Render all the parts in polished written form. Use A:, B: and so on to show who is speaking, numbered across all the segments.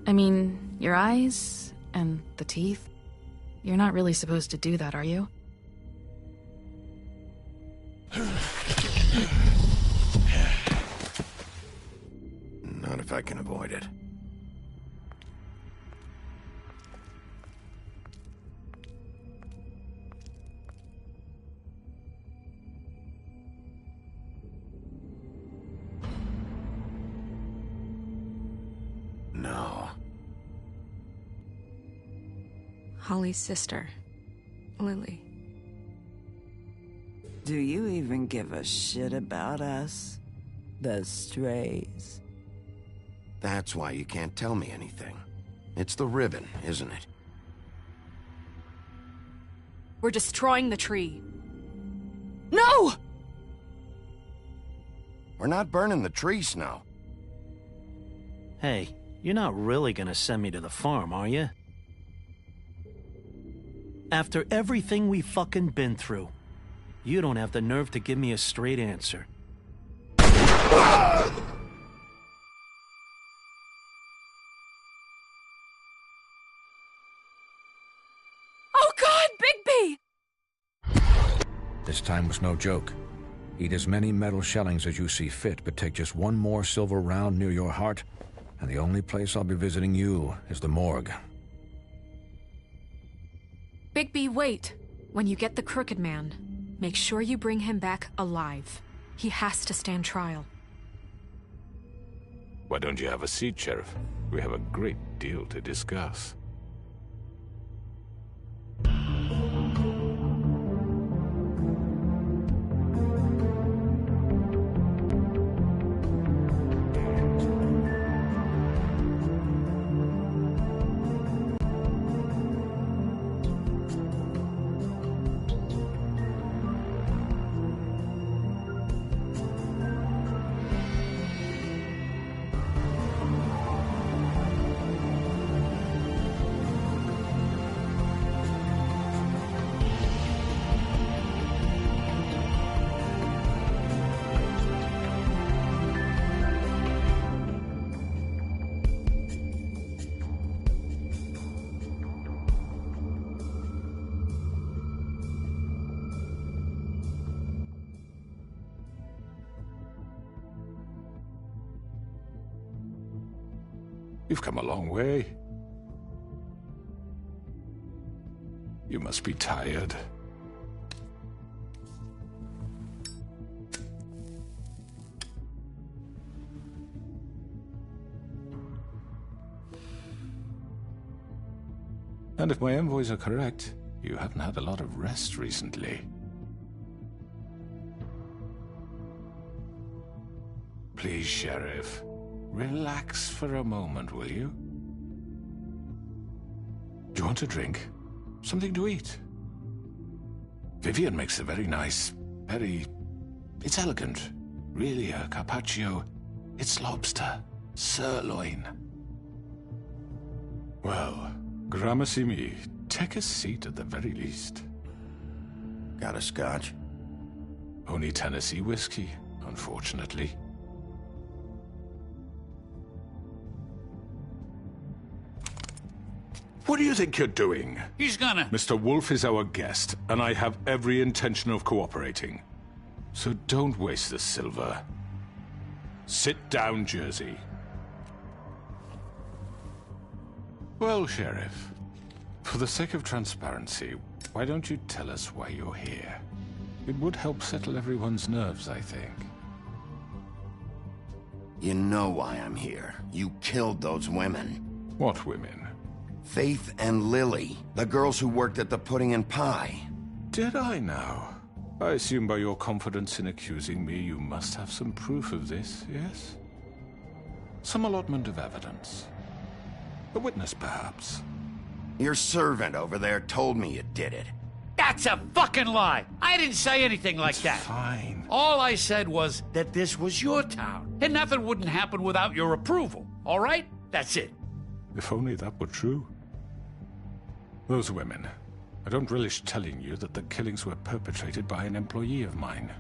A: I mean, your eyes and the teeth. You're not really supposed to do that, are you?
B: Not if I can avoid it. No.
C: Holly's sister, Lily.
D: Do you even give a shit about us? The strays?
B: That's why you can't tell me anything. It's the ribbon, isn't it?
E: We're destroying the tree. No!
B: We're not burning the tree, Snow.
F: Hey, you're not really gonna send me to the farm, are you? After everything we fucking been through, you don't have the nerve to give me a straight answer.
E: Oh God, Bigby!
G: This time was no joke. Eat as many metal shellings as you see fit, but take just one more silver round near your heart, and the only place I'll be visiting you is the morgue.
E: Bigby, wait. When you get the Crooked Man, make sure you bring him back alive. He has to stand trial.
H: Why don't you have a seat, Sheriff? We have a great deal to discuss. You've come a long way. You must be tired. And if my envoys are correct, you haven't had a lot of rest recently. Please, Sheriff. Relax for a moment, will you? Do you want a drink? Something to eat? Vivian makes a very nice, it's elegant. Really, a carpaccio. It's lobster. Sirloin. Well, gramercy me. Take a seat at the very least.
B: Got a scotch?
H: Only Tennessee whiskey, unfortunately. What do you think you're doing?
I: He's gonna...
H: Mr. Wolf is our guest, and I have every intention of cooperating. So don't waste the silver. Sit down, Jersey. Well, Sheriff, for the sake of transparency, why don't you tell us why you're here? It would help settle everyone's nerves, I think.
B: You know why I'm here. You killed those women.
H: What women?
B: Faith and Lily, the girls who worked at the Pudding and Pie.
H: Did I now? I assume by your confidence in accusing me, you must have some proof of this, yes? Some allotment of evidence. A witness, perhaps.
B: Your servant over there told me you did it.
I: That's a fucking lie! I didn't say anything like that.
H: Fine.
I: All I said was that this was your town, and nothing wouldn't happen without your approval, all right? That's it.
H: If only that were true. Those women. I don't relish telling you that the killings were perpetrated by an employee of mine.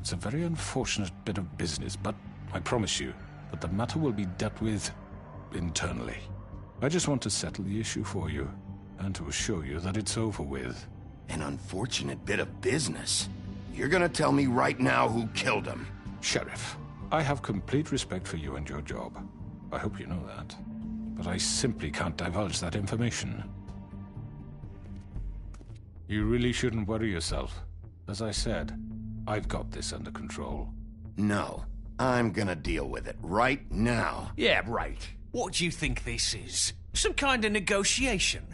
H: It's a very unfortunate bit of business, but I promise you that the matter will be dealt with internally. I just want to settle the issue for you, and to assure you that it's over with.
B: An unfortunate bit of business? You're gonna tell me right now who killed him?
H: Sheriff, I have complete respect for you and your job. I hope you know that. But I simply can't divulge that information. You really shouldn't worry yourself. As I said, I've got this under control.
B: No, I'm gonna deal with it right now.
I: Yeah, right.
J: What do you think this is? Some kind of negotiation?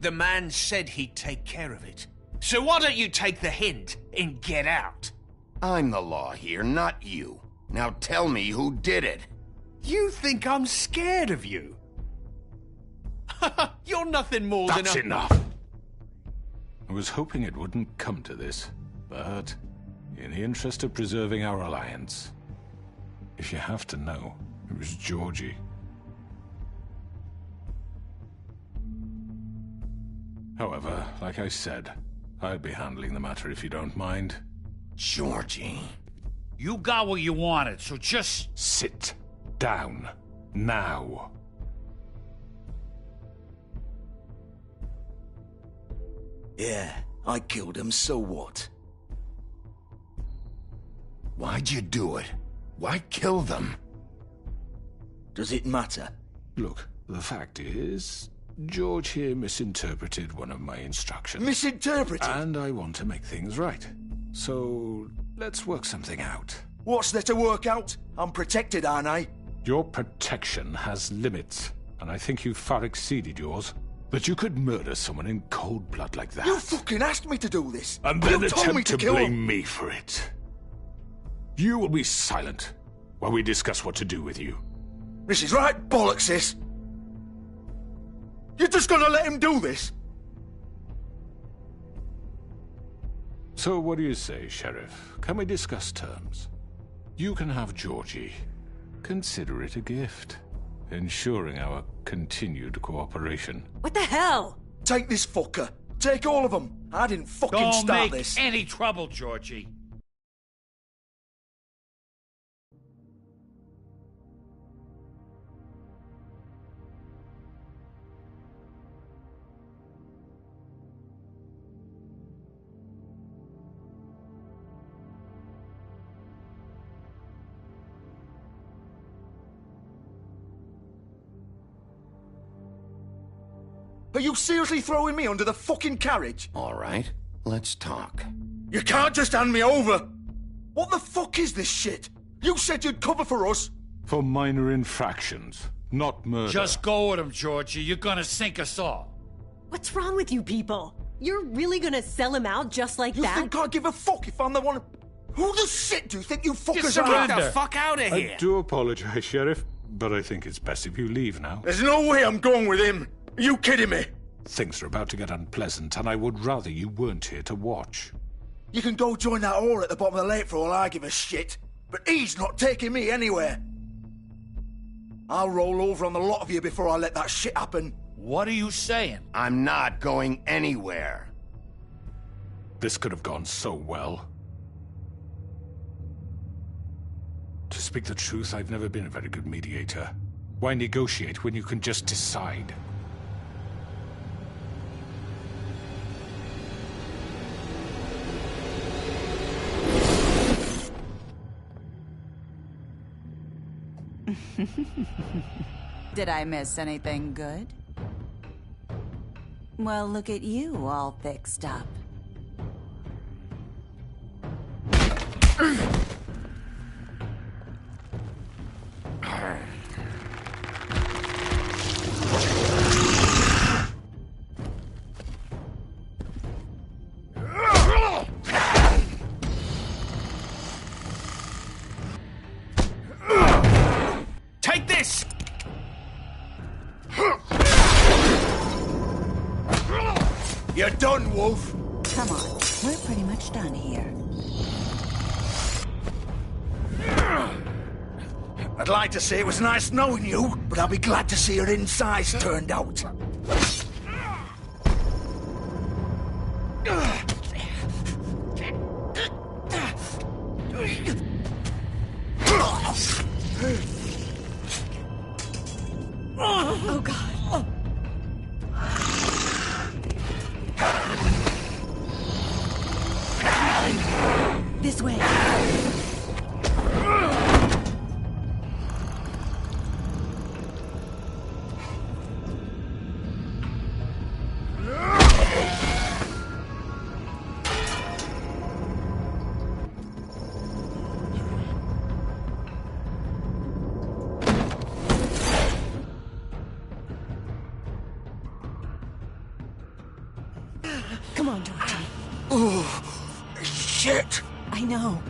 J: The man said he'd take care of it. So why don't you take the hint and get out?
B: I'm the law here, not you. Now tell me who did it.
J: You think I'm scared of you? You're nothing more than a...
H: That's enough! I was hoping it wouldn't come to this, but in the interest of preserving our alliance, if you have to know, it was Georgie. However, like I said, I'd be handling the matter if you don't mind.
B: Georgie.
I: You got what you wanted, so just...
H: Sit down. Now.
J: Yeah, I killed him, so what?
B: Why'd you do it? Why kill them?
J: Does it matter?
H: Look, the fact is, George here misinterpreted one of my instructions.
J: Misinterpreted?
H: And I want to make things right. So, let's work something out.
J: What's there to work out? I'm protected, aren't I?
H: Your protection has limits, and I think you've far exceeded yours. That you could murder someone in cold blood like that.
J: You fucking asked me to do this!
H: And then
J: you told me
H: attempt to
J: kill
H: blame
J: him.
H: me for it. You will be silent while we discuss what to do with you.
J: This is right bollocks, this! You're just gonna let him do this?
H: So what do you say, Sheriff? Can we discuss terms? You can have Georgie. Consider it a gift, ensuring our continued cooperation.
K: What the hell?
J: Take this fucker. Take all of them. I didn't fucking start
I: Don't make
J: this.
I: any trouble, Georgie.
J: Are you seriously throwing me under the fucking carriage?
B: All right, let's talk.
J: You can't just hand me over! What the fuck is this shit? You said you'd cover for us!
H: For minor infractions, not murder.
I: Just go with him, Georgie. You're gonna sink us all.
K: What's wrong with you people? You're really gonna sell him out just like
J: You
K: that?
J: think I give a fuck if I'm the one... Who the shit do you think you fuckers
I: Just
J: are?
I: surrender.
J: Get
I: the
J: fuck out of
H: I do apologize, Sheriff, but I think it's best if you leave now.
J: There's no way I'm going with him! Are you kidding me?
H: Things are about to get unpleasant, and I would rather you weren't here to watch.
J: You can go join that whore at the bottom of the lake for all I give a shit. But he's not taking me anywhere. I'll roll over on the lot of you before I let that shit happen.
I: What are you saying?
B: I'm not going anywhere.
H: This could have gone so well. To speak the truth, I've never been a very good mediator. Why negotiate when you can just decide?
L: Did I miss anything good? Well, look at you, all fixed up.
I: Take this!
J: You're done, Wolf.
L: Come on, we're pretty much done here.
J: I'd like to say it was nice knowing you, but I'll be glad to see your insides turned out.
K: Oh, God. This way. Come on, Georgie.
J: Oh, shit.
K: I know.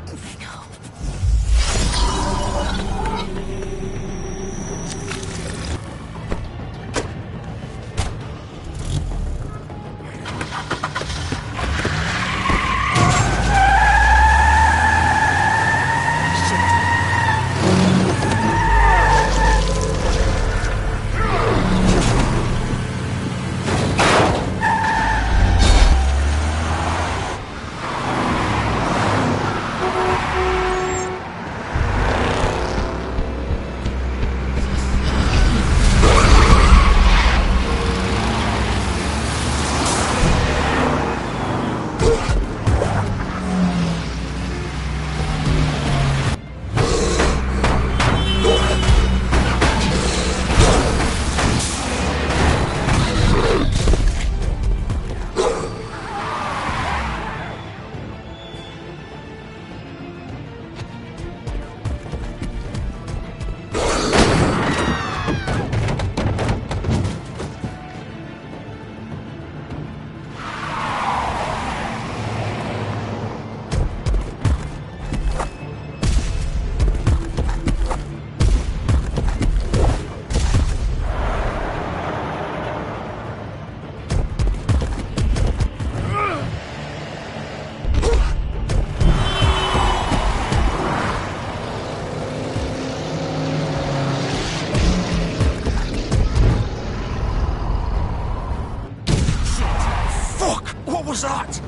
J: What was that?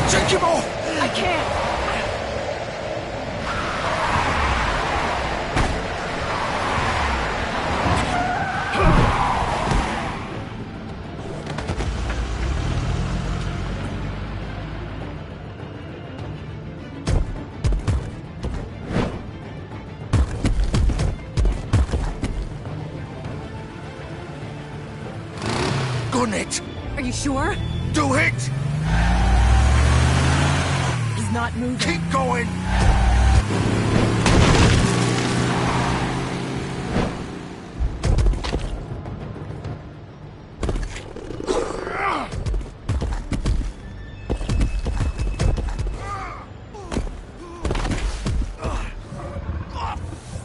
J: Take him off!
K: I can't.
J: Gun it!
K: Are you sure?
J: Do it!
K: He's not moving.
J: Keep going!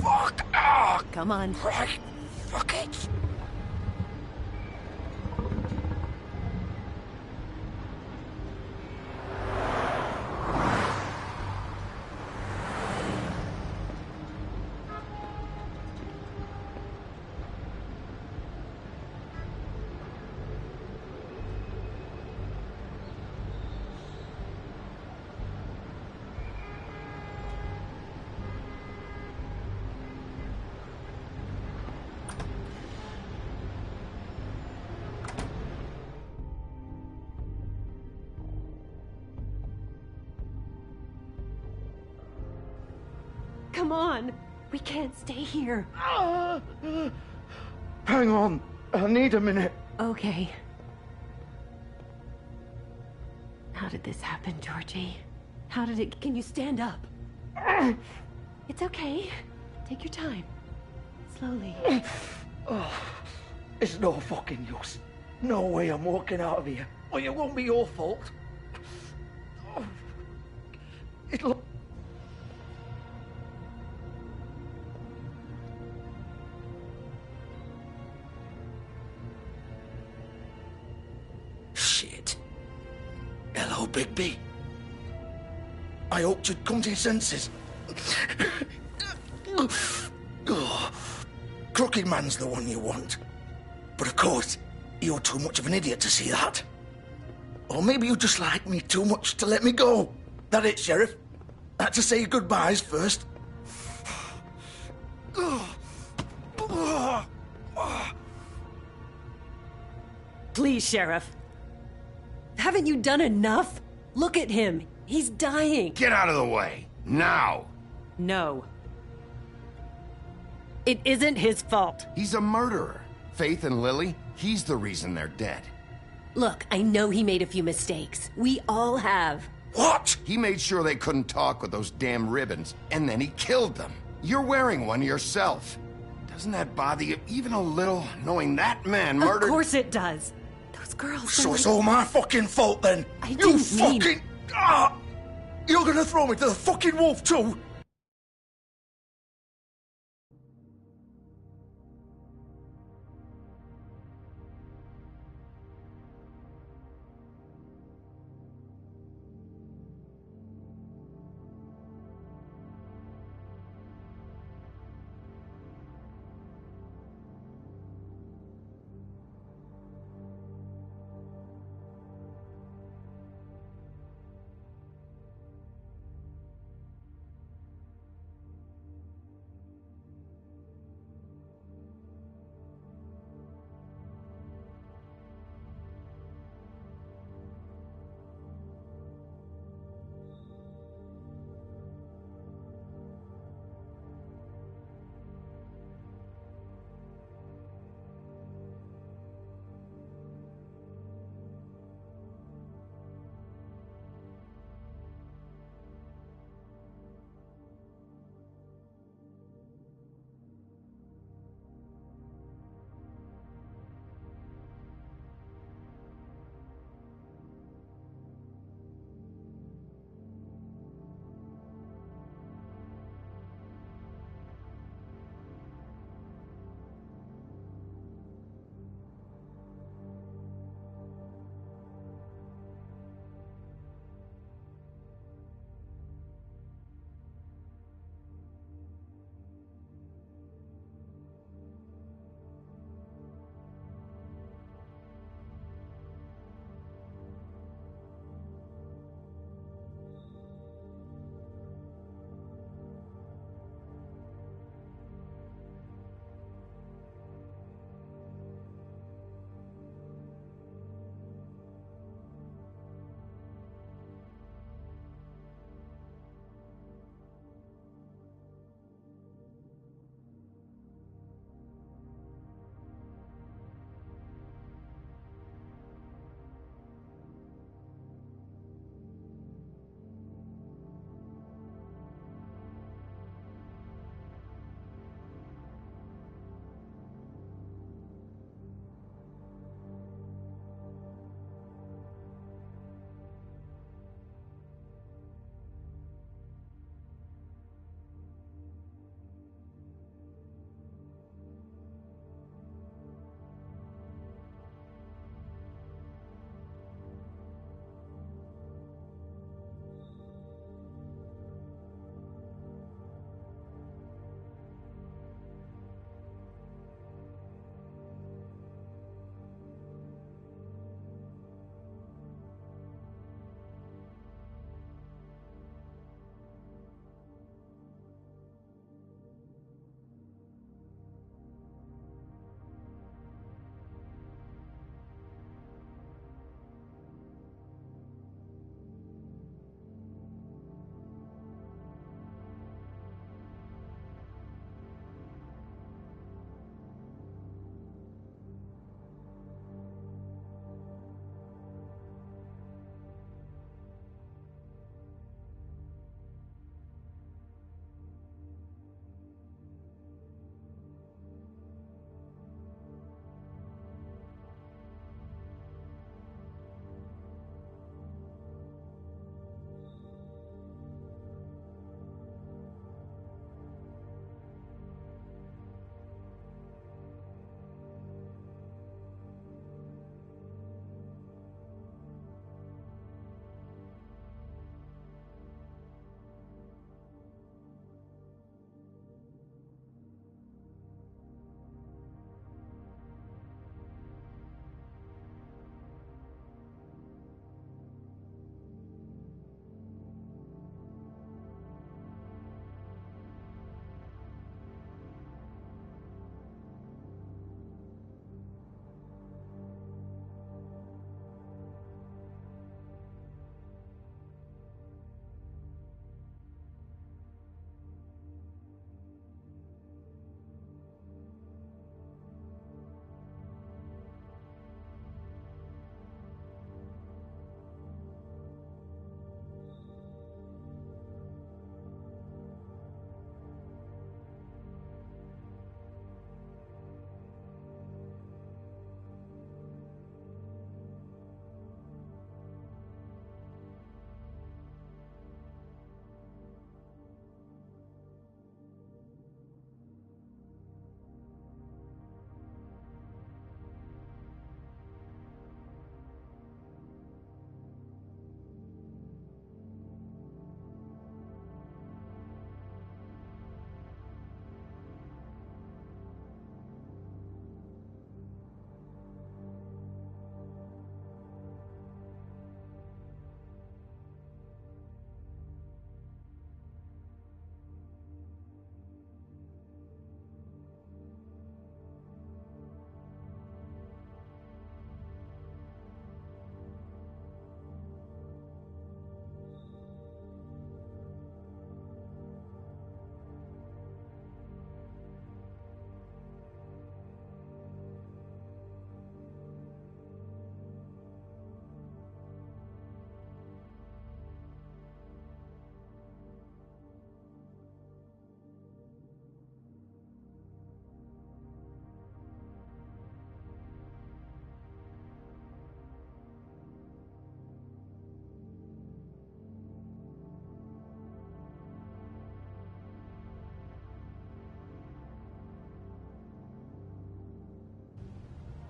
J: Fuck!
K: Come on.
J: Right. Fuck it!
K: Come on. We can't stay here.
J: Hang on. I need a minute.
K: Okay. How did this happen, Georgie? How did it... Can you stand up? It's okay. Take your time. slowly.
J: Oh, it's no fucking use. No way I'm walking out of here. Well, it won't be your fault. Oh, it'll... Shit. Hello, Bigby. I hoped you'd come to your senses. Oh, Crooked Man's the one you want. But of course, you're too much of an idiot to see that. Or maybe you just like me too much to let me go. That it, Sheriff? I had to say goodbyes first.
K: Please, Sheriff. Haven't you done enough? Look at him. He's dying.
B: Get out of the way. Now.
K: No. It isn't his fault.
B: He's a murderer. Faith and Lily, he's the reason they're dead.
K: Look, I know he made a few mistakes. We all have.
B: What? He made sure they couldn't talk with those damn ribbons, and then he killed them. You're wearing one yourself. Doesn't that bother you even a little, knowing that man murdered...
K: Of course it does. Those girls...
J: So it's all my fucking fault then?
K: I didn't
J: fucking... Ah! You're gonna throw me to the fucking wolf too?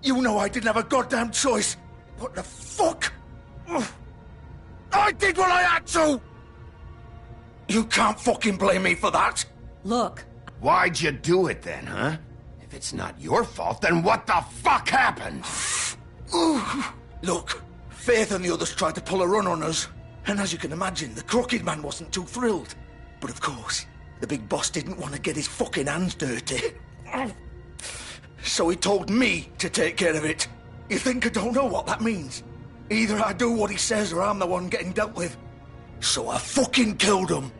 J: You know I didn't have a goddamn choice. What the fuck? I did what I had to! You can't fucking blame me for that!
K: Look.
B: Why'd you do it then, huh? If it's not your fault, then what the fuck happened?
J: Look, Faith and the others tried to pull a run on us. And as you can imagine, the Crooked Man wasn't too thrilled. But of course, the big boss didn't want to get his fucking hands dirty. So he told me to take care of it. You think I don't know what that means? Either I do what he says or I'm the one getting dealt with. So I fucking killed him.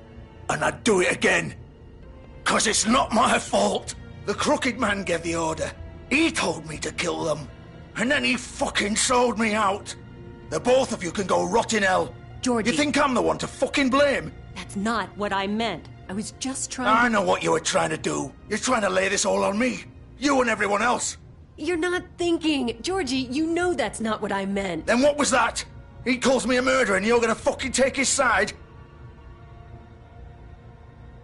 J: And I'd do it again. 'Cause it's not my fault. The Crooked Man gave the order. He told me to kill them. And then he fucking sold me out. The both of you can go rot in hell.
K: Georgie.
J: You think I'm the one to fucking blame?
K: That's not what I meant. I was just trying
J: I know what you were trying to do. You're trying to lay this all on me. You and everyone else.
K: You're not thinking. Georgie, you know that's not what I meant.
J: Then what was that? He calls me a murderer and you're gonna fucking take his side?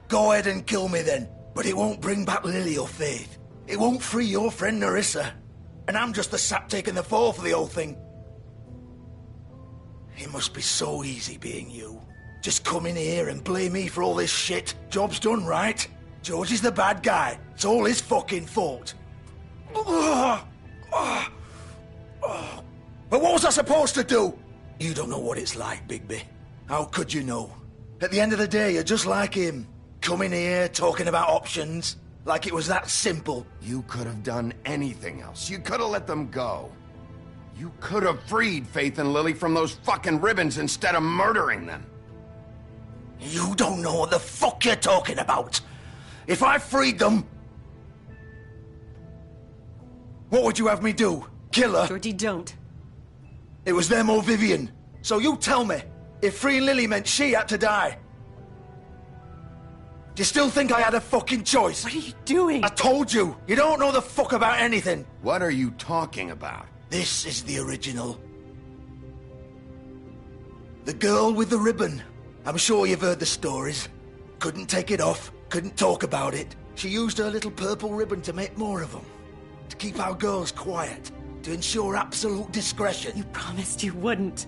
J: Go ahead and kill me then. But it won't bring back Lily or Faith. It won't free your friend Nerissa. And I'm just the sap taking the fall for the whole thing. It must be so easy being you. Just come in here and blame me for all this shit. Job's done, right? George is the bad guy. It's all his fucking fault. But what was I supposed to do? You don't know what it's like, Bigby. How could you know? At the end of the day, you're just like him. Coming here, talking about options. Like it was that simple.
B: You could have done anything else. You could have let them go. You could have freed Faith and Lily from those fucking ribbons instead of murdering them.
J: You don't know what the fuck you're talking about. If I freed them... What would you have me do? Kill her?
K: Georgie, don't.
J: It was them or Vivian. So you tell me, if freeing Lily meant she had to die. Do you still think I had a fucking choice?
K: What are you doing?
J: I told you, you don't know the fuck about anything.
B: What are you talking about?
J: This is the original. The girl with the ribbon. I'm sure you've heard the stories. Couldn't take it off, couldn't talk about it. She used her little purple ribbon to make more of them. To keep our girls quiet. To ensure absolute discretion.
K: You promised you wouldn't.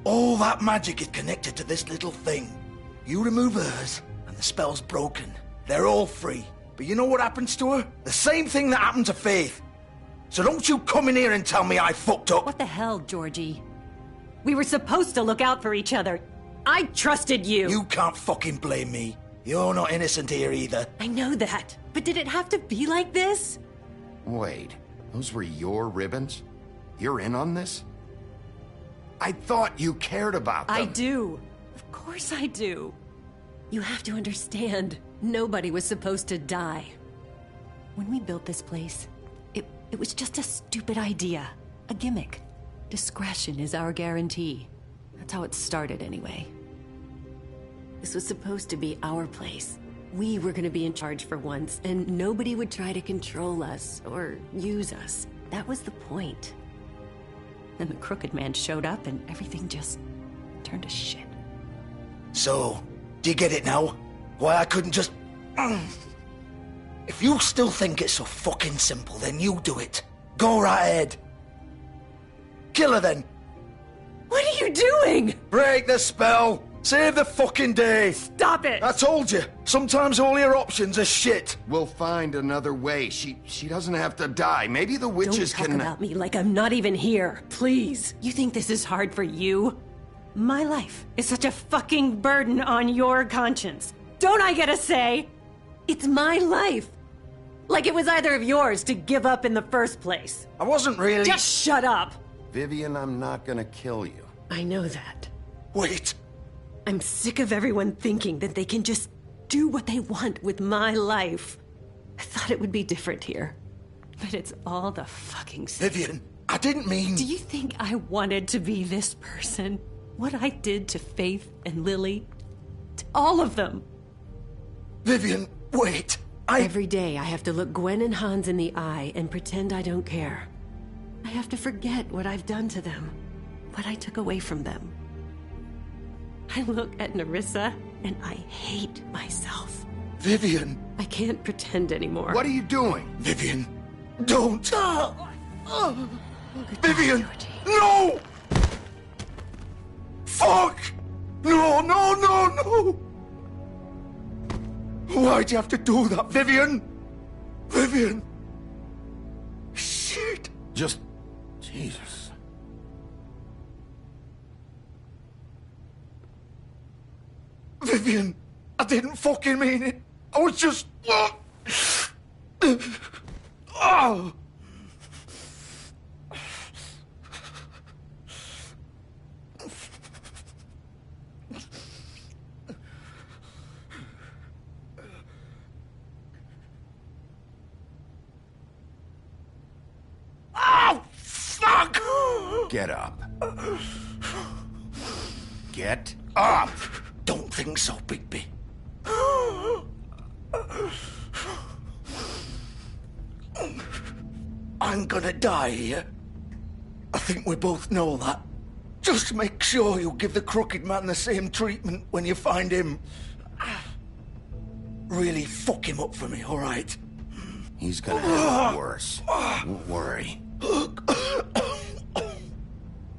J: All that magic is connected to this little thing. You remove hers, and the spell's broken. They're all free. But you know what happens to her? The same thing that happened to Faith. So don't you come in here and tell me I fucked up.
K: What the hell, Georgie? We were supposed to look out for each other. I trusted you.
J: You can't fucking blame me. You're not innocent here either.
K: I know that. But did it have to be like this?
B: Wait, those were your ribbons? You're in on this? I thought you cared about them.
K: I do. Of course I do. You have to understand, nobody was supposed to die. When we built this place, it was just a stupid idea. A gimmick. Discretion is our guarantee. That's how it started anyway. This was supposed to be our place. We were gonna be in charge for once, and nobody would try to control us or use us. That was the point. Then the Crooked Man showed up and everything just turned to shit.
J: So, do you get it now? Why I couldn't just... If you still think it's so fucking simple, then you do it. Go right ahead. Kill her then.
K: What are you doing?
J: Break the spell. Save the fucking day.
K: Stop it.
J: I told you. Sometimes all your options are shit.
B: We'll find another way. She doesn't have to die. Maybe the witches
K: Don't talk about me like I'm not even here. Please. You think this is hard for you? My life is such a fucking burden on your conscience. Don't I get a say? It's my life. Like it was either of yours to give up in the first place.
J: I wasn't really...
K: Just shut up.
B: Vivian, I'm not gonna kill you.
K: I know that.
J: Wait.
K: I'm sick of everyone thinking that they can just do what they want with my life. I thought it would be different here. But it's all the fucking same.
J: Vivian, I didn't mean...
K: Do you think I wanted to be this person? What I did to Faith and Lily? To all of them?
J: Vivian, wait.
K: Every day I have to look Gwen and Hans in the eye and pretend I don't care. I have to forget what I've done to them. What I took away from them. I look at Nerissa and I hate myself.
J: Vivian.
K: I can't pretend anymore.
B: What are you doing?
J: Vivian, don't. Vivian! No! Fuck! No, no, no, no! Why'd you have to do that, Vivian? Vivian! Shit!
B: Just... Jesus.
J: Vivian! I didn't fucking mean it! I was just... Oh! Oh, fuck!
B: Get up. Get up!
J: Don't think so, Bigby. I'm gonna die here. I think we both know that. Just make sure you give the crooked man the same treatment when you find him. Really fuck him up for me, all right?
B: He's gonna have it worse. Don't worry.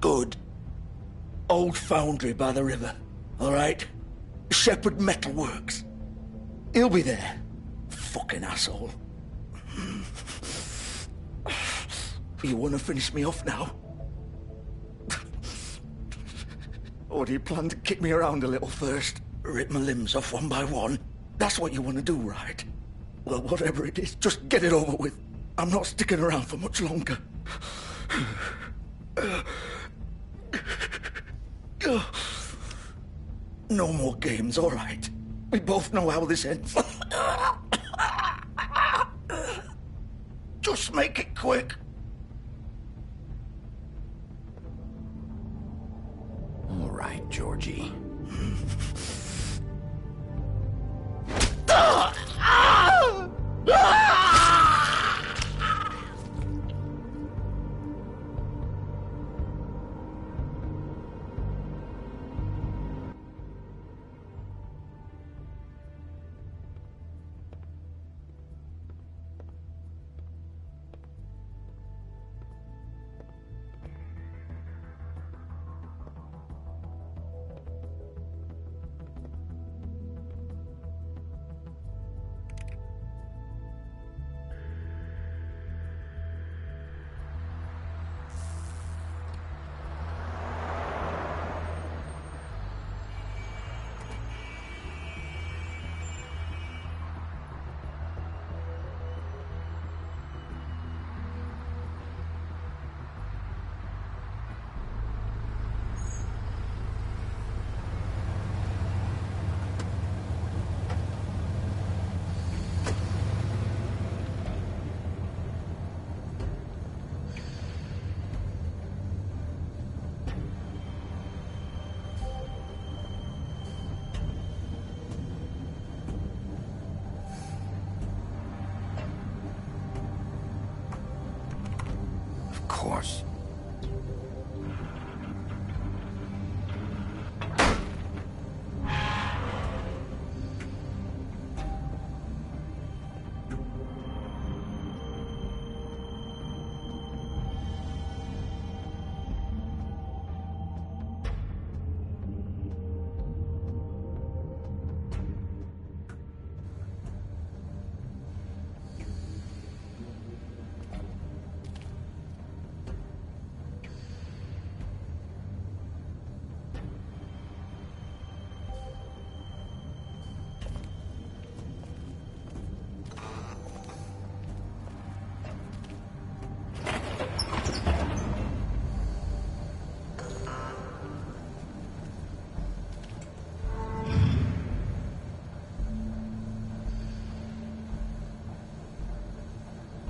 J: Good. Old foundry by the river, all right? Shepherd Metalworks. He'll be there. Fucking asshole. You want to finish me off now? Or do you plan to kick me around a little first? Rip my limbs off one by one? That's what you want to do, right? Well, whatever it is, just get it over with. I'm not sticking around for much longer. No more games, all right? We both know how this ends. Just make it quick.
B: All right, Georgie. Of course.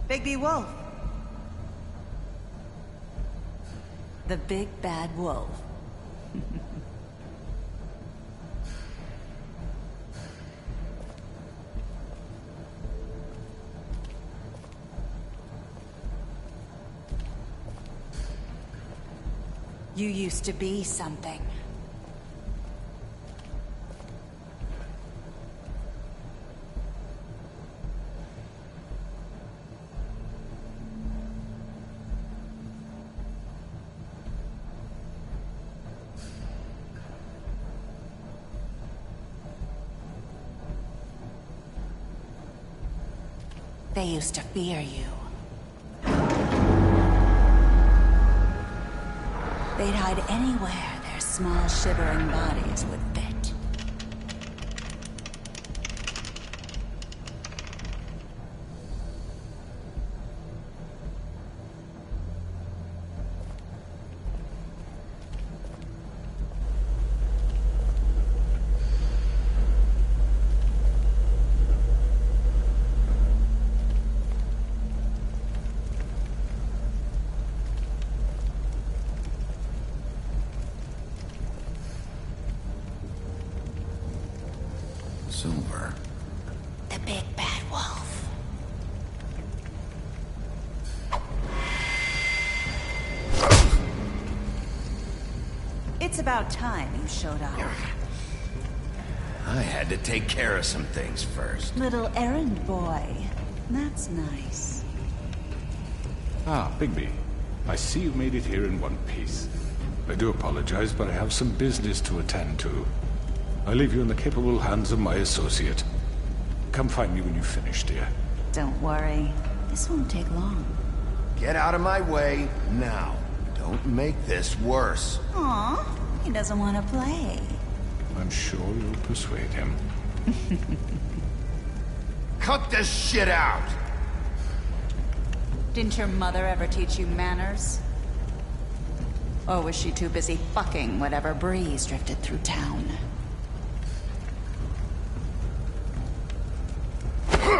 L: Bigby Wolf. The big bad wolf. You used to be something. They used to fear you. They'd hide anywhere their small, shivering bodies would fit.
B: Silver.
L: The big bad wolf. It's about time you showed up.
B: I had to take care of some things first.
L: Little errand boy. That's nice.
H: Ah, Bigby. I see you made it here in one piece. I do apologize, but I have some business to attend to. I leave you in the capable hands of my associate. Come find me when you finish, dear.
L: Don't worry. This won't take long.
B: Get out of my way now. Don't make this worse.
L: Aw, he doesn't want to play.
H: I'm sure you'll persuade him.
B: Cut this shit out!
L: Didn't your mother ever teach you manners? Or was she too busy fucking whatever breeze drifted through town?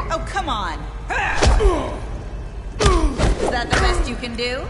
L: Oh, come on! Is that the best you can do?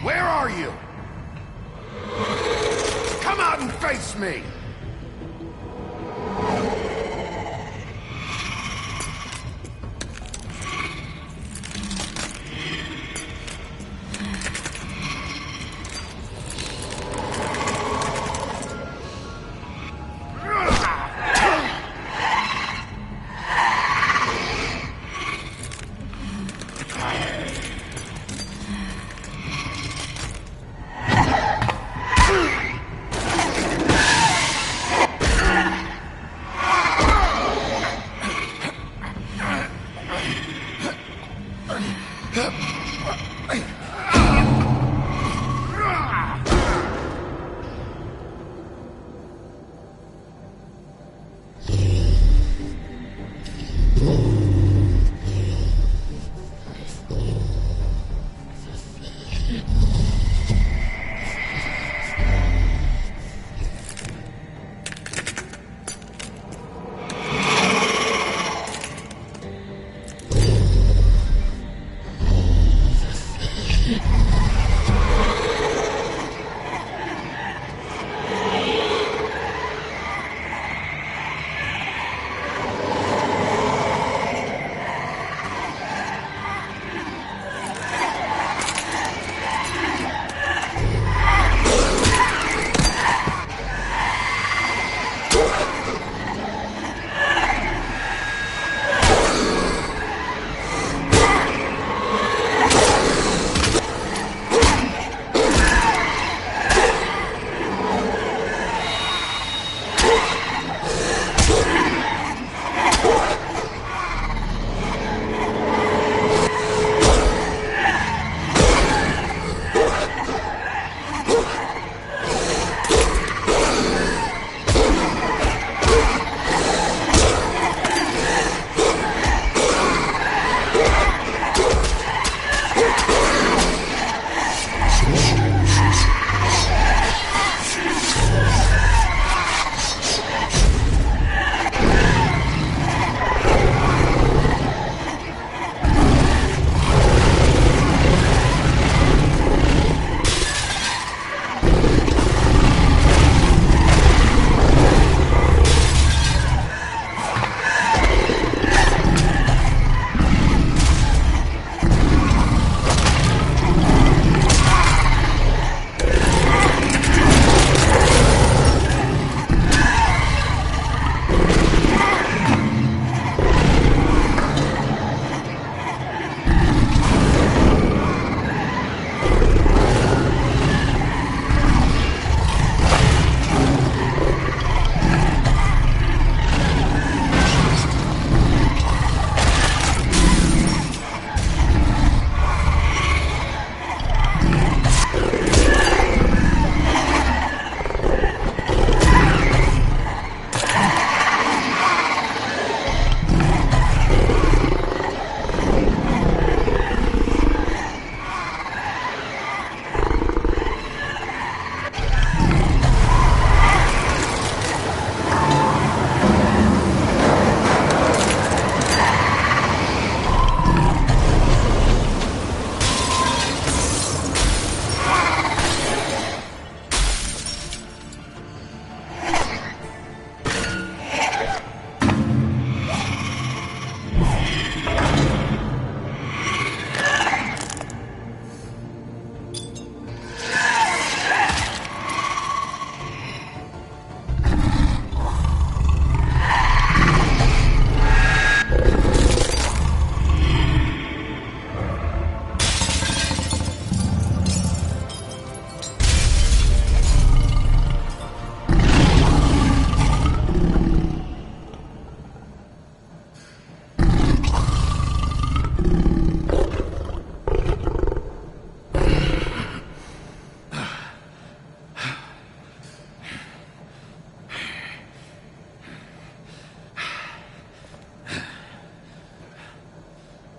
B: Where are you? Come out and face me!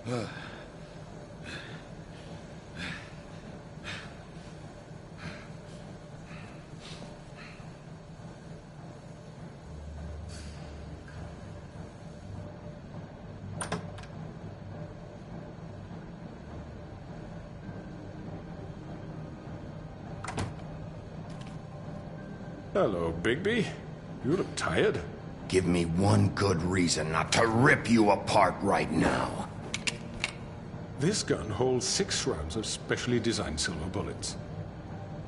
H: Hello, Bigby. You look tired.
B: Give me one good reason not to rip you apart right now.
H: This gun holds 6 rounds of specially designed silver bullets.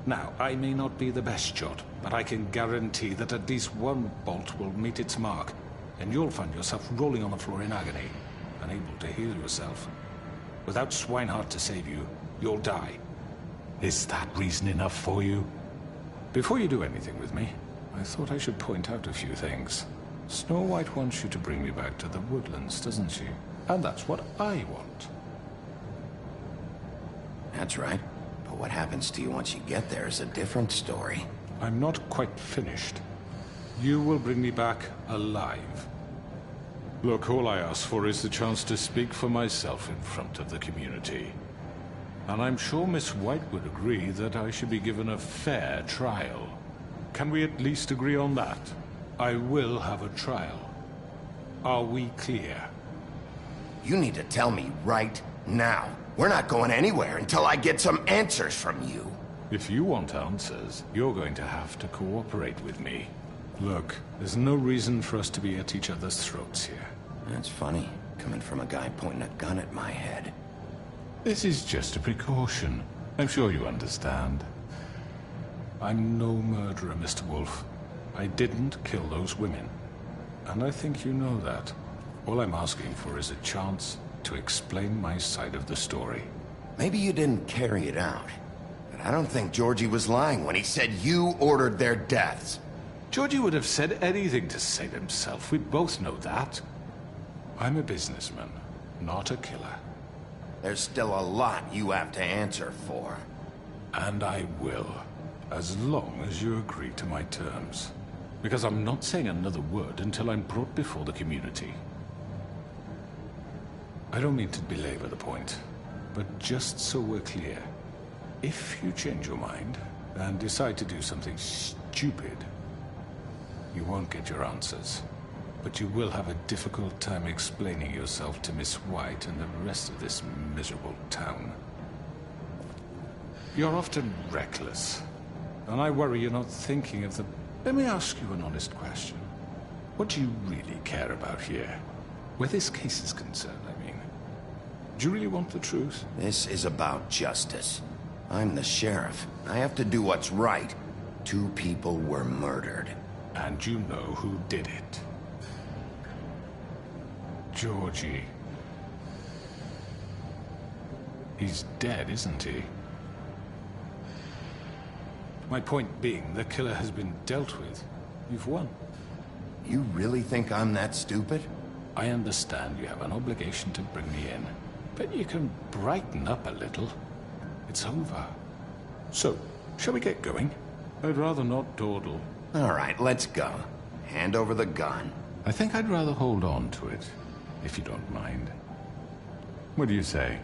H: Now, I may not be the best shot, but I can guarantee that at least one bolt will meet its mark, and you'll find yourself rolling on the floor in agony, unable to heal yourself. Without Swinehart to save you, you'll die. Is that reason enough for you? Before you do anything with me, I thought I should point out a few things. Snow White wants you to bring me back to the woodlands, doesn't she? And that's what I want.
B: That's right. But what happens to you once you get there is a different story.
H: I'm not quite finished. You will bring me back alive. Look, all I ask for is the chance to speak for myself in front of the community. And I'm sure Miss White would agree that I should be given a fair trial. Can we at least agree on that? I will have a trial. Are we clear?
B: You need to tell me right now. We're not going anywhere until I get some answers from you.
H: If you want answers, you're going to have to cooperate with me. Look, there's no reason for us to be at each other's throats here.
B: That's funny, coming from a guy pointing a gun at my head.
H: This is just a precaution. I'm sure you understand. I'm no murderer, Mr. Wolf. I didn't kill those women. And I think you know that. All I'm asking for is a chance to explain my side of the story.
B: Maybe you didn't carry it out. But I don't think Georgie was lying when he said you ordered their deaths.
H: Georgie would have said anything to save himself. We both know that. I'm a businessman, not a killer.
B: There's still a lot you have to answer for.
H: And I will, as long as you agree to my terms. Because I'm not saying another word until I'm brought before the community. I don't mean to belabor the point, but just so we're clear, if you change your mind and decide to do something stupid, you won't get your answers. But you will have a difficult time explaining yourself to Miss White and the rest of this miserable town. You're often reckless, and I worry you're not thinking of the... Let me ask you an honest question. What do you really care about here? Where this case is concerned, I mean. Do you really want the truth?
B: This is about justice. I'm the sheriff. I have to do what's right. 2 people were murdered.
H: And you know who did it. Georgie. He's dead, isn't he? My point being, the killer has been dealt with. You've won.
B: You really think I'm that stupid?
H: I understand you have an obligation to bring me in, but you can brighten up a little. It's over. So, shall we get going? I'd rather not dawdle.
B: All right, let's go. Hand over the gun.
H: I think I'd rather hold on to it, if you don't mind. What do you say?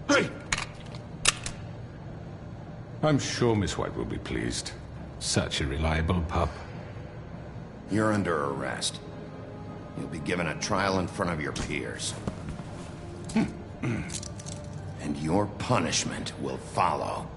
H: Hey! I'm sure Miss White will be pleased. Such a reliable pup.
B: You're under arrest. You'll be given a trial in front of your peers. And your punishment will follow.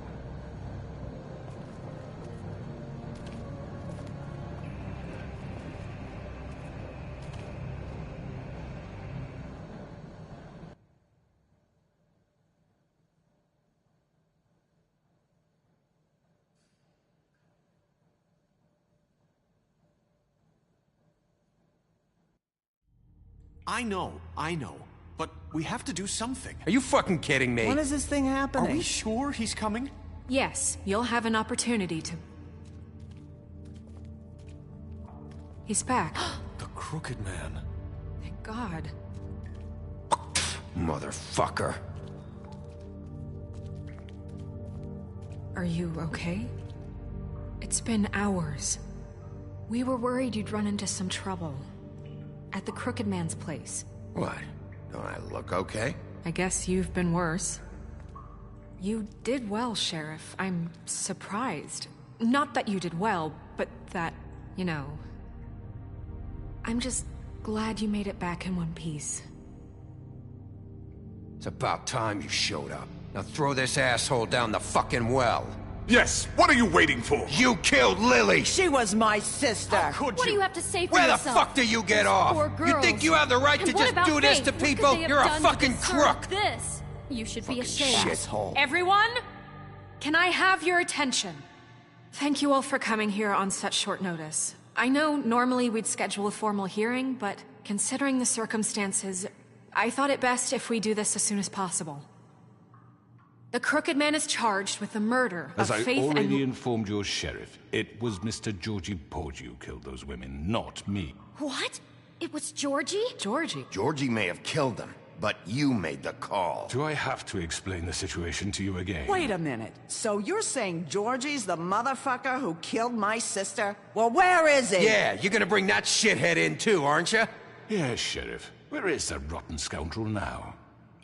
M: I know. But we have to do something.
N: Are you fucking kidding me?
D: When is this thing happening?
M: Are we sure he's coming?
E: Yes, you'll have an opportunity to... He's back.
M: The Crooked Man.
E: Thank God.
N: Motherfucker.
E: Are you okay? It's been hours. We were worried you'd run into some trouble. At the Crooked Man's place.
B: What? Do I look okay?
E: I guess you've been worse. You did well, Sheriff. I'm surprised. Not that you did well, but that, you know... I'm just glad you made it back in one piece.
N: It's about time you showed up. Now throw this asshole down the fucking well.
H: Yes, what are you waiting for?
N: You killed Lily!
D: She was my sister.
H: How could
K: What do
H: you?
K: you have to say for
N: Where the
K: yourself?
N: fuck do you get off?
K: Poor
N: You
K: girls.
N: think you have the right
K: And
N: to
K: what
N: just
K: about
N: do this
K: Faith?
N: to
K: What could
N: people?
K: they have
N: You're a
K: done to
N: fucking
K: deserve
N: crook!
K: This. You should be ashamed.
N: Shithole.
E: Everyone? Can I have your attention? Thank you all for coming here on such short notice. I know normally we'd schedule a formal hearing, but considering the circumstances, I thought it best if we do this as soon as possible. The Crooked Man is charged with the murder
H: As
E: of
H: I
E: Faith
H: already
E: and...
H: informed your sheriff, it was Mr. Georgie Porgy who killed those women, not me.
K: What? It was Georgie?
E: Georgie?
B: Georgie may have killed them, but you made the call.
H: Do I have to explain the situation to you again?
D: Wait a minute. So you're saying Georgie's the motherfucker who killed my sister? Well, where is he?
N: Yeah, you're gonna bring that shithead in too, aren't you?
H: Yes, Sheriff. Where is that rotten scoundrel now?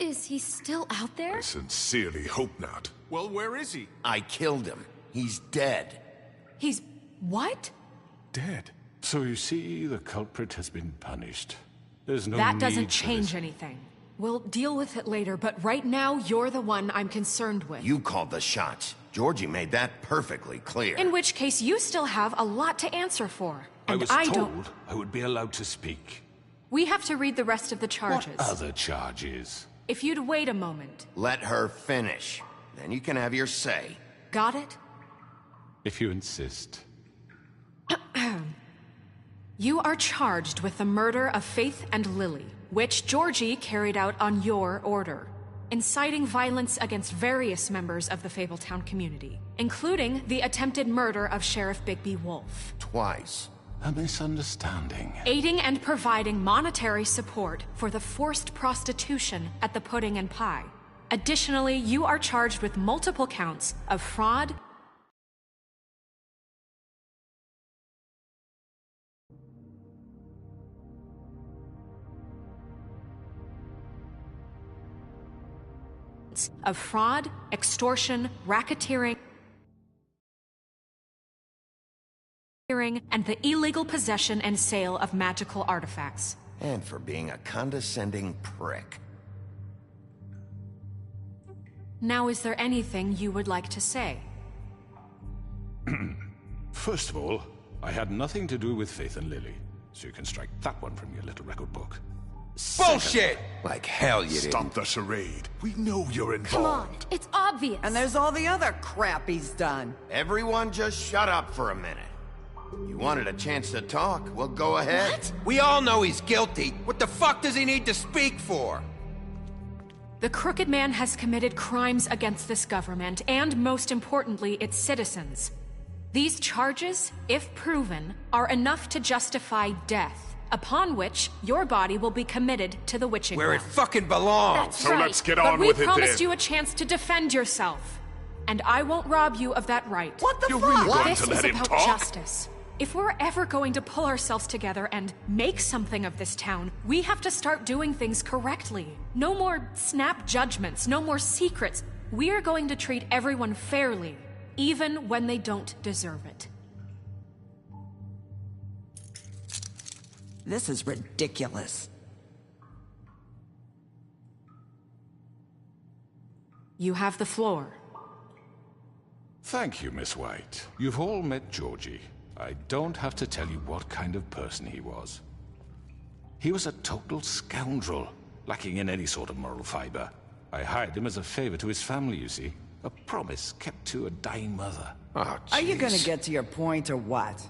K: Is he still out there?
H: I sincerely hope not.
M: Well, where is he?
B: I killed him. He's dead.
E: He's... what?
H: Dead. So you see, the culprit has been punished. There's no
E: That
H: need
E: doesn't
H: for
E: change
H: this.
E: anything. We'll deal with it later, but right now, you're the one I'm concerned with.
B: You called the shots. Georgie made that perfectly clear.
E: In which case, you still have a lot to answer for.
H: I
E: And
H: was
E: I
H: told
E: don't...
H: I would be allowed to speak.
E: We have to read the rest of the charges.
H: What other charges?
E: If you'd wait a moment.
B: Let her finish. Then you can have your say.
E: Got it?
H: If you insist.
E: You are charged with the murder of Faith and Lily, which Georgie carried out on your order, inciting violence against various members of the Fabletown community, including the attempted murder of Sheriff Bigby Wolf.
B: Twice.
H: A misunderstanding.
E: Aiding and providing monetary support for the forced prostitution at the Pudding and Pie. Additionally, you are charged with multiple counts of fraud, extortion, racketeering, and the illegal possession and sale of magical artifacts.
B: And for being a condescending prick.
E: Now, is there anything you would like to say?
H: First of all, I had nothing to do with Faith and Lily, so you can strike that one from your little record book.
N: Bullshit! Like hell you didn't.
H: Stop the charade. We know you're involved.
K: Come on, it's obvious.
D: And there's all the other crap he's done.
B: Everyone just shut up for a minute. You wanted a chance to talk, well go ahead.
K: What?
N: We all know he's guilty. What the fuck does he need to speak for?
E: The Crooked Man has committed crimes against this government, and most importantly, its citizens. These charges, if proven, are enough to justify death, upon which your body will be committed to the witching
N: Where it
E: well.
N: fucking belongs.
E: That's
H: So
E: right.
H: let's get
E: but
H: on
E: we
H: with it
E: promised
H: then.
E: you a chance to defend yourself. And I won't rob you of that right.
D: What the
H: You're
D: fuck?
H: really going
E: This
H: to
E: is
H: let him
E: about
H: talk?
E: justice. If we're ever going to pull ourselves together and make something of this town, we have to start doing things correctly. No more snap judgments, no more secrets. We are going to treat everyone fairly, even when they don't deserve it.
D: This is ridiculous.
E: You have the floor.
H: Thank you, Miss White. You've all met Georgie. I don't have to tell you what kind of person he was. He was a total scoundrel, lacking in any sort of moral fiber. I hired him as a favor to his family, you see. A promise kept to a dying mother.
B: Oh,
D: Are you
B: jeez.
D: gonna get to your point or what?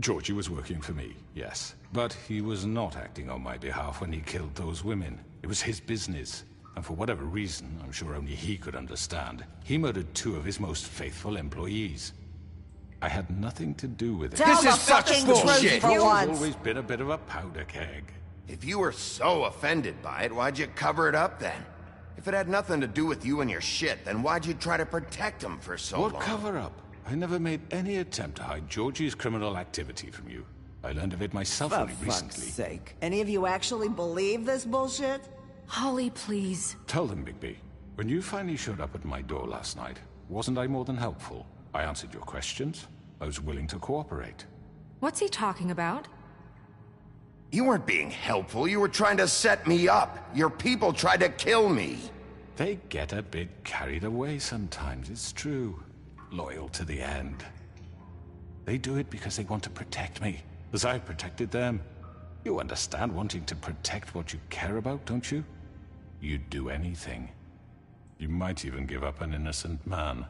H: Georgie was working for me, yes. But he was not acting on my behalf when he killed those women. It was his business. And for whatever reason, I'm sure only he could understand, he murdered 2 of his most faithful employees. I had nothing to do with it.
D: Tell
N: This
D: the
N: is such
D: fucking
N: bullshit.
D: truth for
H: He's
D: once.
H: always been a bit of a powder keg.
B: If you were so offended by it, why'd you cover it up then? If it had nothing to do with you and your shit, then why'd you try to protect him for so
H: What
B: long?
H: cover-up? I never made any attempt to hide Georgie's criminal activity from you. I learned of it myself
D: For
H: only
D: fuck's
H: recently.
D: sake. Any of you actually believe this bullshit?
E: Holly, please.
H: Tell them, Bigby. When you finally showed up at my door last night, wasn't I more than helpful? I answered your questions. I was willing to cooperate.
E: What's he talking about?
B: You weren't being helpful. You were trying to set me up. Your people tried to kill me.
H: They get a bit carried away sometimes, it's true. Loyal to the end. They do it because they want to protect me, as I've protected them. You understand wanting to protect what you care about, don't you? You'd do anything. You might even give up an innocent man,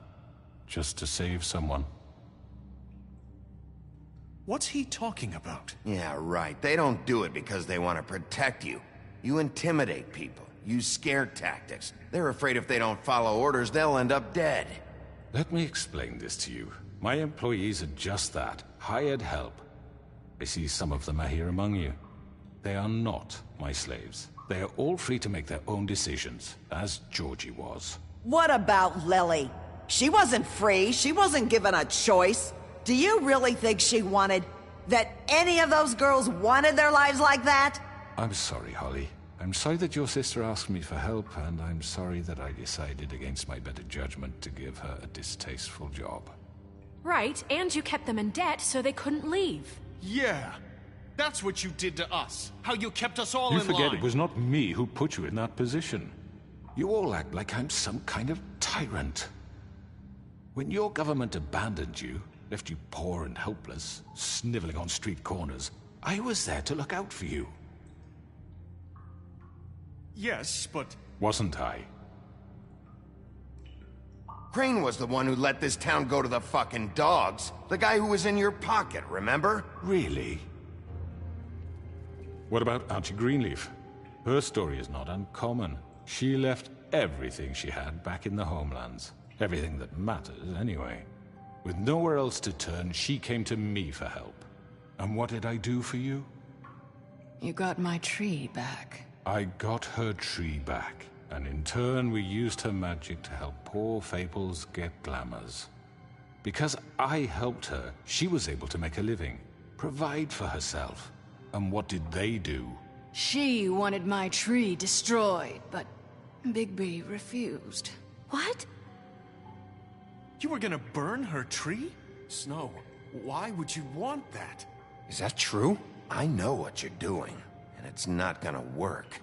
H: just to save someone.
M: What's he talking about?
B: Yeah, right. They don't do it because they want to protect you. You intimidate people, use scare tactics. They're afraid if they don't follow orders, they'll end up dead.
H: Let me explain this to you. My employees are just that, hired help. I see some of them are here among you. They are not my slaves. They are all free to make their own decisions, as Georgie was.
D: What about Lily? She wasn't free. She wasn't given a choice. Do you really think she wanted... that any of those girls wanted their lives like that?
H: I'm sorry, Holly. I'm sorry that your sister asked me for help, and I'm sorry that I decided against my better judgment to give her a distasteful job.
E: Right, and you kept them in debt so they couldn't leave.
M: Yeah. That's what you did to us. How you kept us all in line.
H: You forget it was not me who put you in that position. You all act like I'm some kind of tyrant. When your government abandoned you, left you poor and helpless, sniveling on street corners, I was there to look out for you.
M: Yes, but...
H: Wasn't I?
B: Crane was the one who let this town go to the fucking dogs. The guy who was in your pocket, remember?
H: Really? What about Auntie Greenleaf? Her story is not uncommon. She left everything she had back in the homelands. Everything that matters, anyway. With nowhere else to turn, she came to me for help. And what did I do for you?
A: You got my tree back.
H: I got her tree back, and in turn we used her magic to help poor Fables get glamours. Because I helped her, she was able to make a living, provide for herself. And what did they do?
A: She wanted my tree destroyed, but Bigby refused.
E: What?
M: You were gonna burn her tree? Snow, why would you want that?
B: Is that true? I know what you're doing, and it's not gonna work.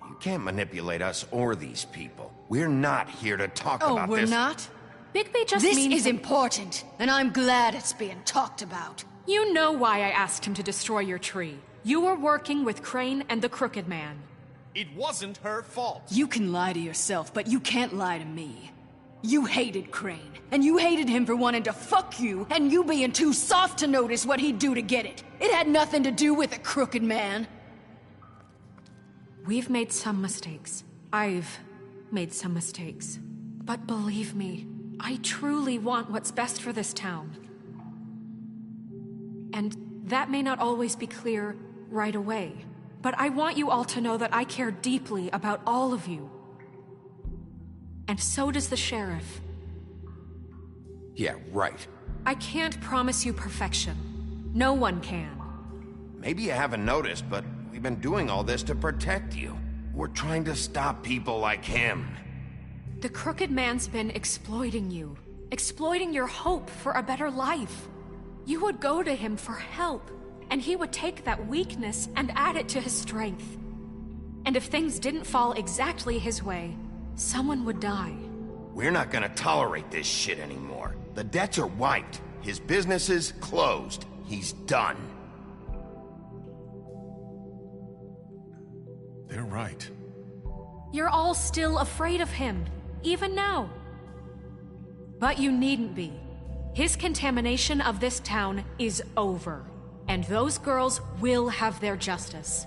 B: You can't manipulate us or these people. We're not here to talk about this.
A: Oh, we're not?
E: Bigby just
A: This
E: means...
A: is important, and I'm glad it's being talked about.
E: You know why I asked him to destroy your tree. You were working with Crane and the Crooked Man.
M: It wasn't her fault.
A: You can lie to yourself, but you can't lie to me. You hated Crane, and you hated him for wanting to fuck you, and you being too soft to notice what he'd do to get it. It had nothing to do with the Crooked Man.
E: We've made some mistakes. I've made some mistakes. But believe me, I truly want what's best for this town. And that may not always be clear right away, but I want you all to know that I care deeply about all of you. And so does the sheriff.
B: Yeah, right.
E: I can't promise you perfection. No one can.
B: Maybe you haven't noticed, but we've been doing all this to protect you. We're trying to stop people like him.
E: The Crooked Man's been exploiting you. Exploiting your hope for a better life. You would go to him for help, and he would take that weakness and add it to his strength. And if things didn't fall exactly his way, someone would die.
B: We're not gonna tolerate this shit anymore. The debts are wiped. His business is closed. He's done.
M: They're right.
E: You're all still afraid of him, even now. But you needn't be. His contamination of this town is over, and those girls will have their justice.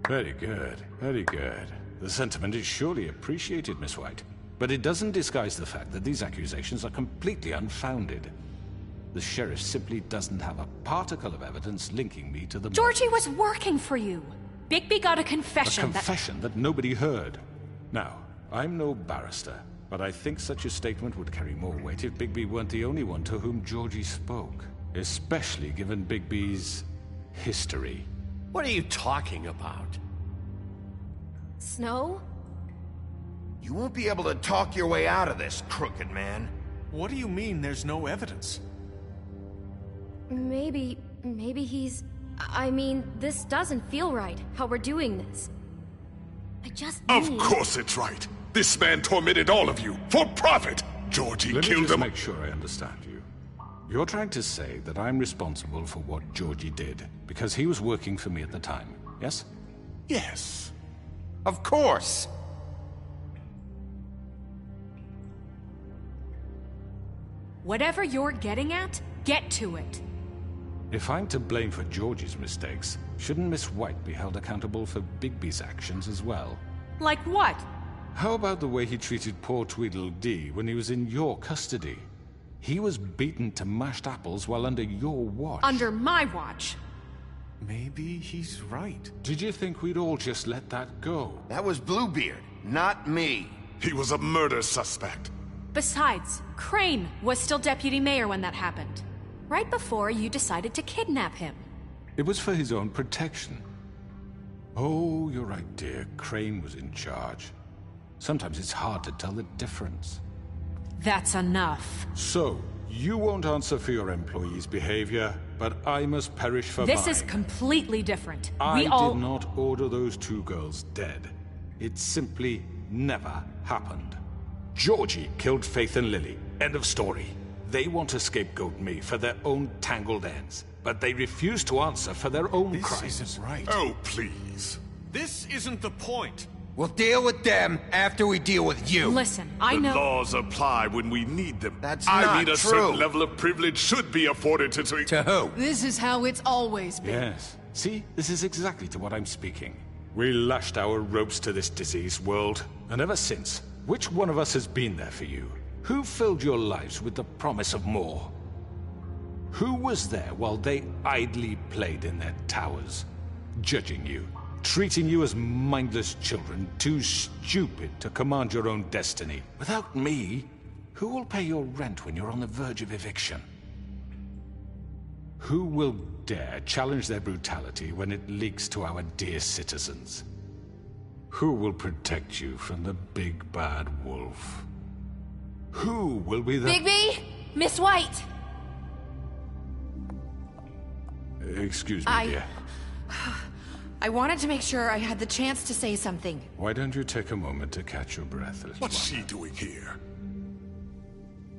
H: Very good, very good. The sentiment is surely appreciated, Miss White. But it doesn't disguise the fact that these accusations are completely unfounded. The sheriff simply doesn't have a particle of evidence linking me to the...
E: Georgie was working for you. Bigby got a confession
H: that nobody heard. Now, I'm no barrister, but I think such a statement would carry more weight if Bigby weren't the only one to whom Georgie spoke. Especially given Bigby's history.
M: What are you talking about?
E: Snow?
B: You won't be able to talk your way out of this, crooked man.
M: What do you mean there's no evidence?
O: Maybe he's... I mean, this doesn't feel right, how we're doing this. I just
P: Of
O: need...
P: course it's right. This man tormented all of you, for profit! Georgie
H: Let me
P: killed
H: just
P: him.
H: make sure I understand you. You're trying to say that I'm responsible for what Georgie did, because he was working for me at the time, yes?
P: Yes.
N: Of course!
E: Whatever you're getting at, get to it.
H: If I'm to blame for Georgie's mistakes, shouldn't Miss White be held accountable for Bigby's actions as well?
E: Like what?
H: How about the way he treated poor Tweedledee when he was in your custody? He was beaten to mashed apples while under your watch.
E: Under my watch.
M: Maybe he's right.
H: Did you think we'd all just let that go?
B: That was Bluebeard, not me.
P: He was a murder suspect.
E: Besides, Crane was still deputy mayor when that happened. Right before you decided to kidnap him.
H: It was for his own protection. Oh, you're right, dear. Crane was in charge. Sometimes it's hard to tell the difference.
E: That's enough.
H: So, you won't answer for your employees' behavior, but I must perish for mine.
E: This is completely different.
H: I did not order those two girls dead. It simply never happened. Georgie killed Faith and Lily. End of story. They want to scapegoat me for their own tangled ends, but they refuse to answer for their own crimes.
M: This isn't right.
P: Oh, please.
M: This isn't the point.
N: We'll deal with them after we deal with you.
E: Listen, I know...
P: The laws apply when we need them.
B: That's
P: I
B: not
P: mean, a
B: true.
P: certain level of privilege should be afforded to...
N: To who?
A: This is how it's always been.
H: Yes. See, this is exactly to what I'm speaking. We lashed our ropes to this diseased world, and ever since, which one of us has been there for you? Who filled your lives with the promise of more? Who was there while they idly played in their towers, judging you, treating you as mindless children, too stupid to command your own destiny? Without me, who will pay your rent when you're on the verge of eviction? Who will dare challenge their brutality when it leaks to our dear citizens? Who will protect you from the big bad wolf? Who will be the...
E: Bigby! Miss White!
H: Excuse me, dear.
Q: I wanted to make sure I had the chance to say something.
H: Why don't you take a moment to catch your breath a little
P: What's
H: longer?
P: she doing here?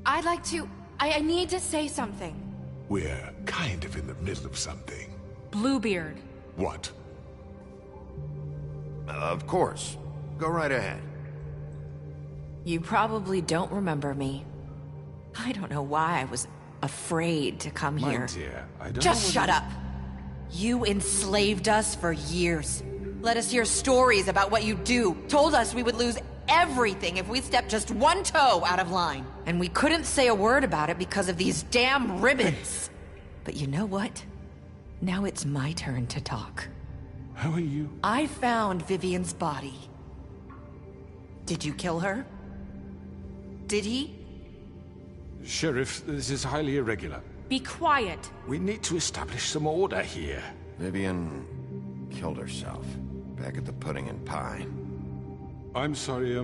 Q: I'd like to... I need to say something.
P: We're kind of in the middle of something.
E: Bluebeard.
P: What?
B: Of course. Go right ahead.
Q: You probably don't remember me. I don't know why I was afraid to come
H: My
Q: here.
H: dear, I don't
Q: Just
H: know
Q: shut
H: whether-
Q: up. You enslaved us for years. Let us hear stories about what you do. Told us we would lose everything if we stepped just one toe out of line. And we couldn't say a word about it because of these damn ribbons. But you know what? Now it's my turn to talk.
H: How are you?
Q: I found Vivian's body. Did you kill her? Did he?
H: Sheriff, this is highly irregular.
E: Be quiet.
H: We need to establish some order here.
B: Vivian killed herself back at the Pudding and Pie.
H: I'm sorry,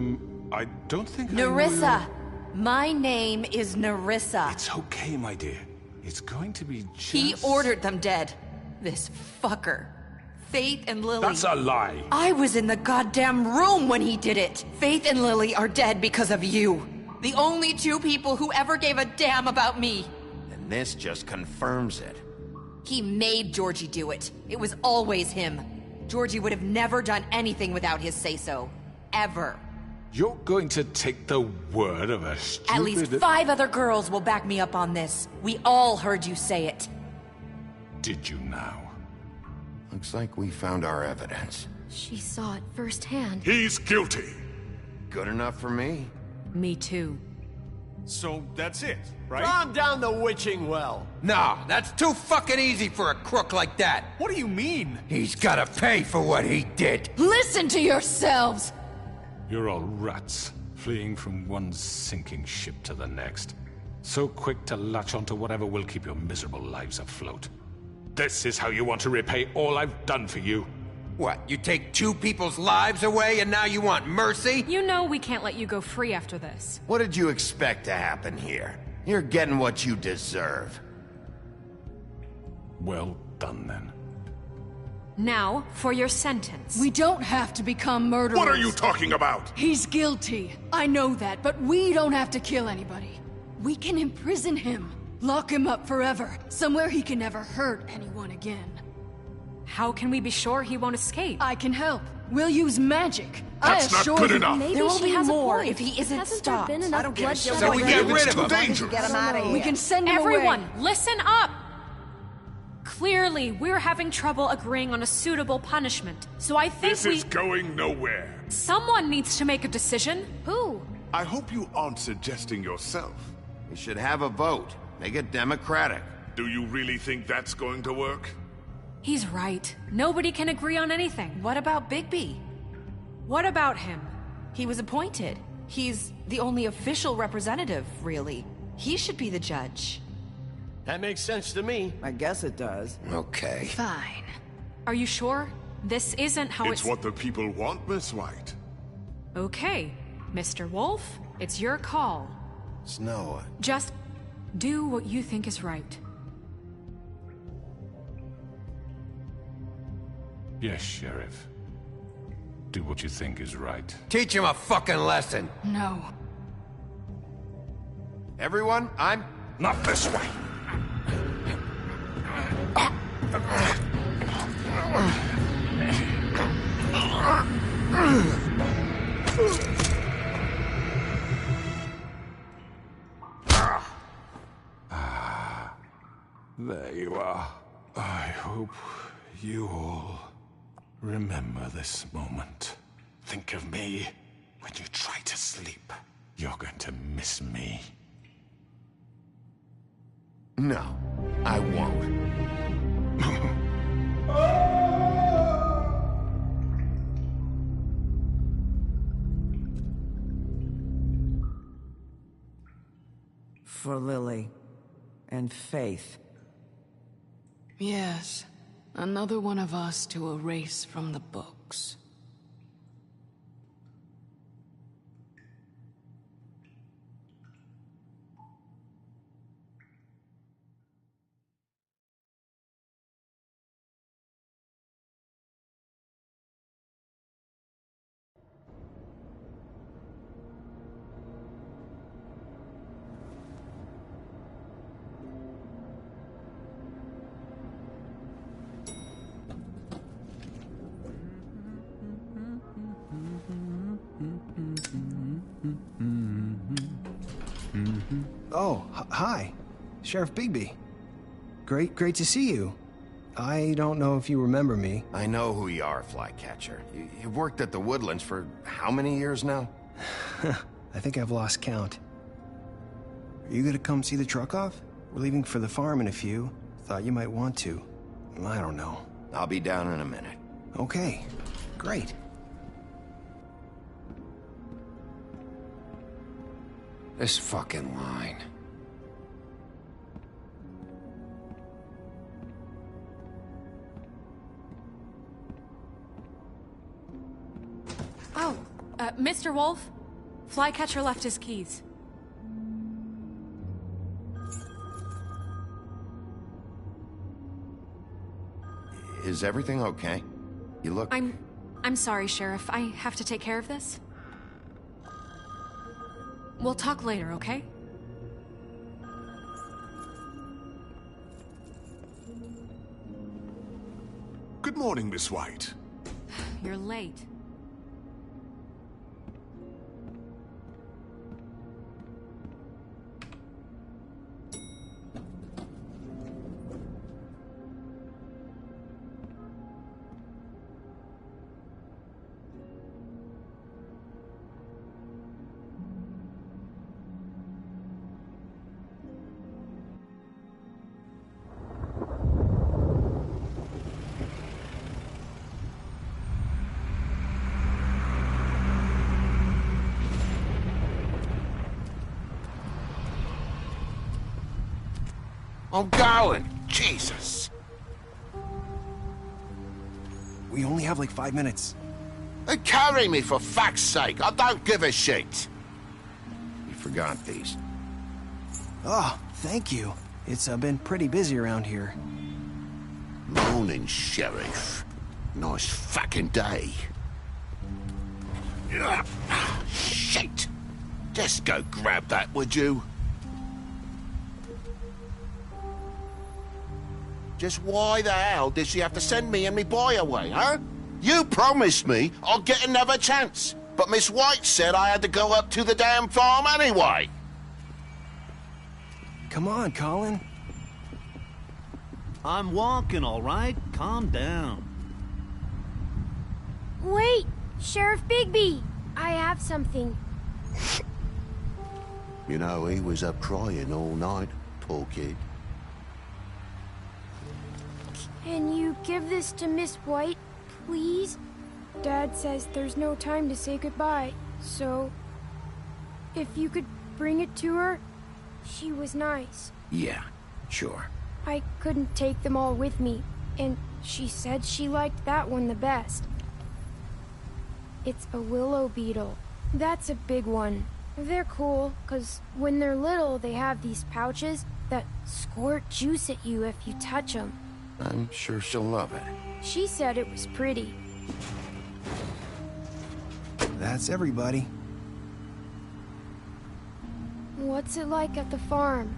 H: I don't think
Q: Nerissa! My name is Nerissa.
H: It's okay, my dear. It's going to be just...
Q: He ordered them dead. This fucker. Faith and Lily.
H: That's a lie.
Q: I was in the goddamn room when he did it. Faith and Lily are dead because of you. The only two people who ever gave a damn about me.
B: And this just confirms it.
Q: He made Georgie do it. It was always him. Georgie would have never done anything without his say-so. Ever.
H: You're going to take the word of a stupid...
Q: At least 5 other girls will back me up on this. We all heard you say it.
H: Did you now?
B: Looks like we found our evidence.
O: She saw it firsthand.
P: He's guilty.
B: Good enough for me.
E: Me too.
M: So that's it, right?
N: Calm down the witching well. No, that's too fucking easy for a crook like that.
M: What do you mean?
N: He's gotta pay for what he did.
A: Listen to yourselves!
H: You're all rats, fleeing from one sinking ship to the next. So quick to latch onto whatever will keep your miserable lives afloat. This is how you want to repay all I've done for you?
N: What, you take 2 people's lives away and now you want mercy?
E: You know we can't let you go free after this.
B: What did you expect to happen here? You're getting what you deserve.
H: Well done, then.
E: Now, for your sentence.
A: We don't have to become murderers.
P: What are you talking about?
A: He's guilty. I know that, but we don't have to kill anybody. We can imprison him. Lock him up forever. Somewhere he can never hurt anyone again.
E: How can we be sure he won't escape?
A: I can help. We'll use magic.
P: That's not good enough.
K: Maybe
Q: there will
K: she
Q: be
K: has
Q: more
K: a point.
Q: if he isn't
K: Hasn't
Q: stopped.
K: There been enough
D: I don't give a
K: bloodshed
D: shit.
N: So we
K: already?
N: get rid of him.
P: Dangerous.
D: Get him out of here.
A: We can send him
E: Everyone,
A: away.
E: listen up! Clearly, we're having trouble agreeing on a suitable punishment. So I think
P: This is going nowhere.
E: Someone needs to make a decision.
O: Who?
P: I hope you aren't suggesting yourself.
B: We should have a vote. Make it democratic.
P: Do you really think that's going to work?
E: He's right. Nobody can agree on anything.
Q: What about Bigby?
E: What about him?
Q: He was appointed. He's the only official representative, really. He should be the judge.
M: That makes sense to me.
D: I guess it does.
B: Okay.
A: Fine.
E: Are you sure? This isn't how
P: It's what the people want, Miss White.
E: Okay, Mr. Wolf, it's your call.
B: Snow.
E: Just do what you think is right.
H: Yes, Sheriff. Do what you think is right.
N: Teach him a fucking lesson.
A: No.
B: Everyone, I'm...
P: Not this way.
H: There you are. I hope you all remember this moment. Think of me when you try to sleep. You're going to miss me.
B: No, I won't.
D: For Lily and Faith.
A: Yes. Another one of us to erase from the books.
R: Oh, hi. Sheriff Bigby. Great to see you. I don't know if you remember me.
B: I know who you are, Flycatcher. You've worked at the Woodlands for how many years now?
R: I think I've lost count. Are you gonna come see the truck off? We're leaving for the farm in a few. Thought you might want to. I don't know.
B: I'll be down in a minute.
R: Okay, great.
N: This fucking line.
E: Oh, Mr. Wolf? Flycatcher left his keys.
B: Is everything okay? You look...
E: I'm sorry, Sheriff. I have to take care of this. We'll talk later, okay?
P: Good morning, Miss White.
E: You're late.
P: I'm going. Jesus.
R: We only have like 5 minutes.
P: And carry me, for fuck's sake. I don't give a shit.
B: You forgot these.
R: Oh, thank you. It's been pretty busy around here.
P: Morning, Sheriff. Nice fucking day. Ugh, shit. Just go grab that, would you? Just why the hell did she have to send me and me boy away, huh? You promised me I'd get another chance, but Miss White said I had to go up to the damn farm anyway.
R: Come on, Colin.
F: I'm walking, all right? Calm down.
O: Wait! Sheriff Bigby! I have something.
P: You know, he was up crying all night, poor kid.
O: Can you give this to Miss White, please? Dad says there's no time to say goodbye, so... if you could bring it to her, she was nice.
B: Yeah, sure.
O: I couldn't take them all with me, and she said she liked that one the best. It's a willow beetle. That's a big one. They're cool, 'cause when they're little, they have these pouches that squirt juice at you if you touch them.
B: I'm sure she'll love it.
O: She said it was pretty.
R: That's everybody.
O: What's it like at the farm?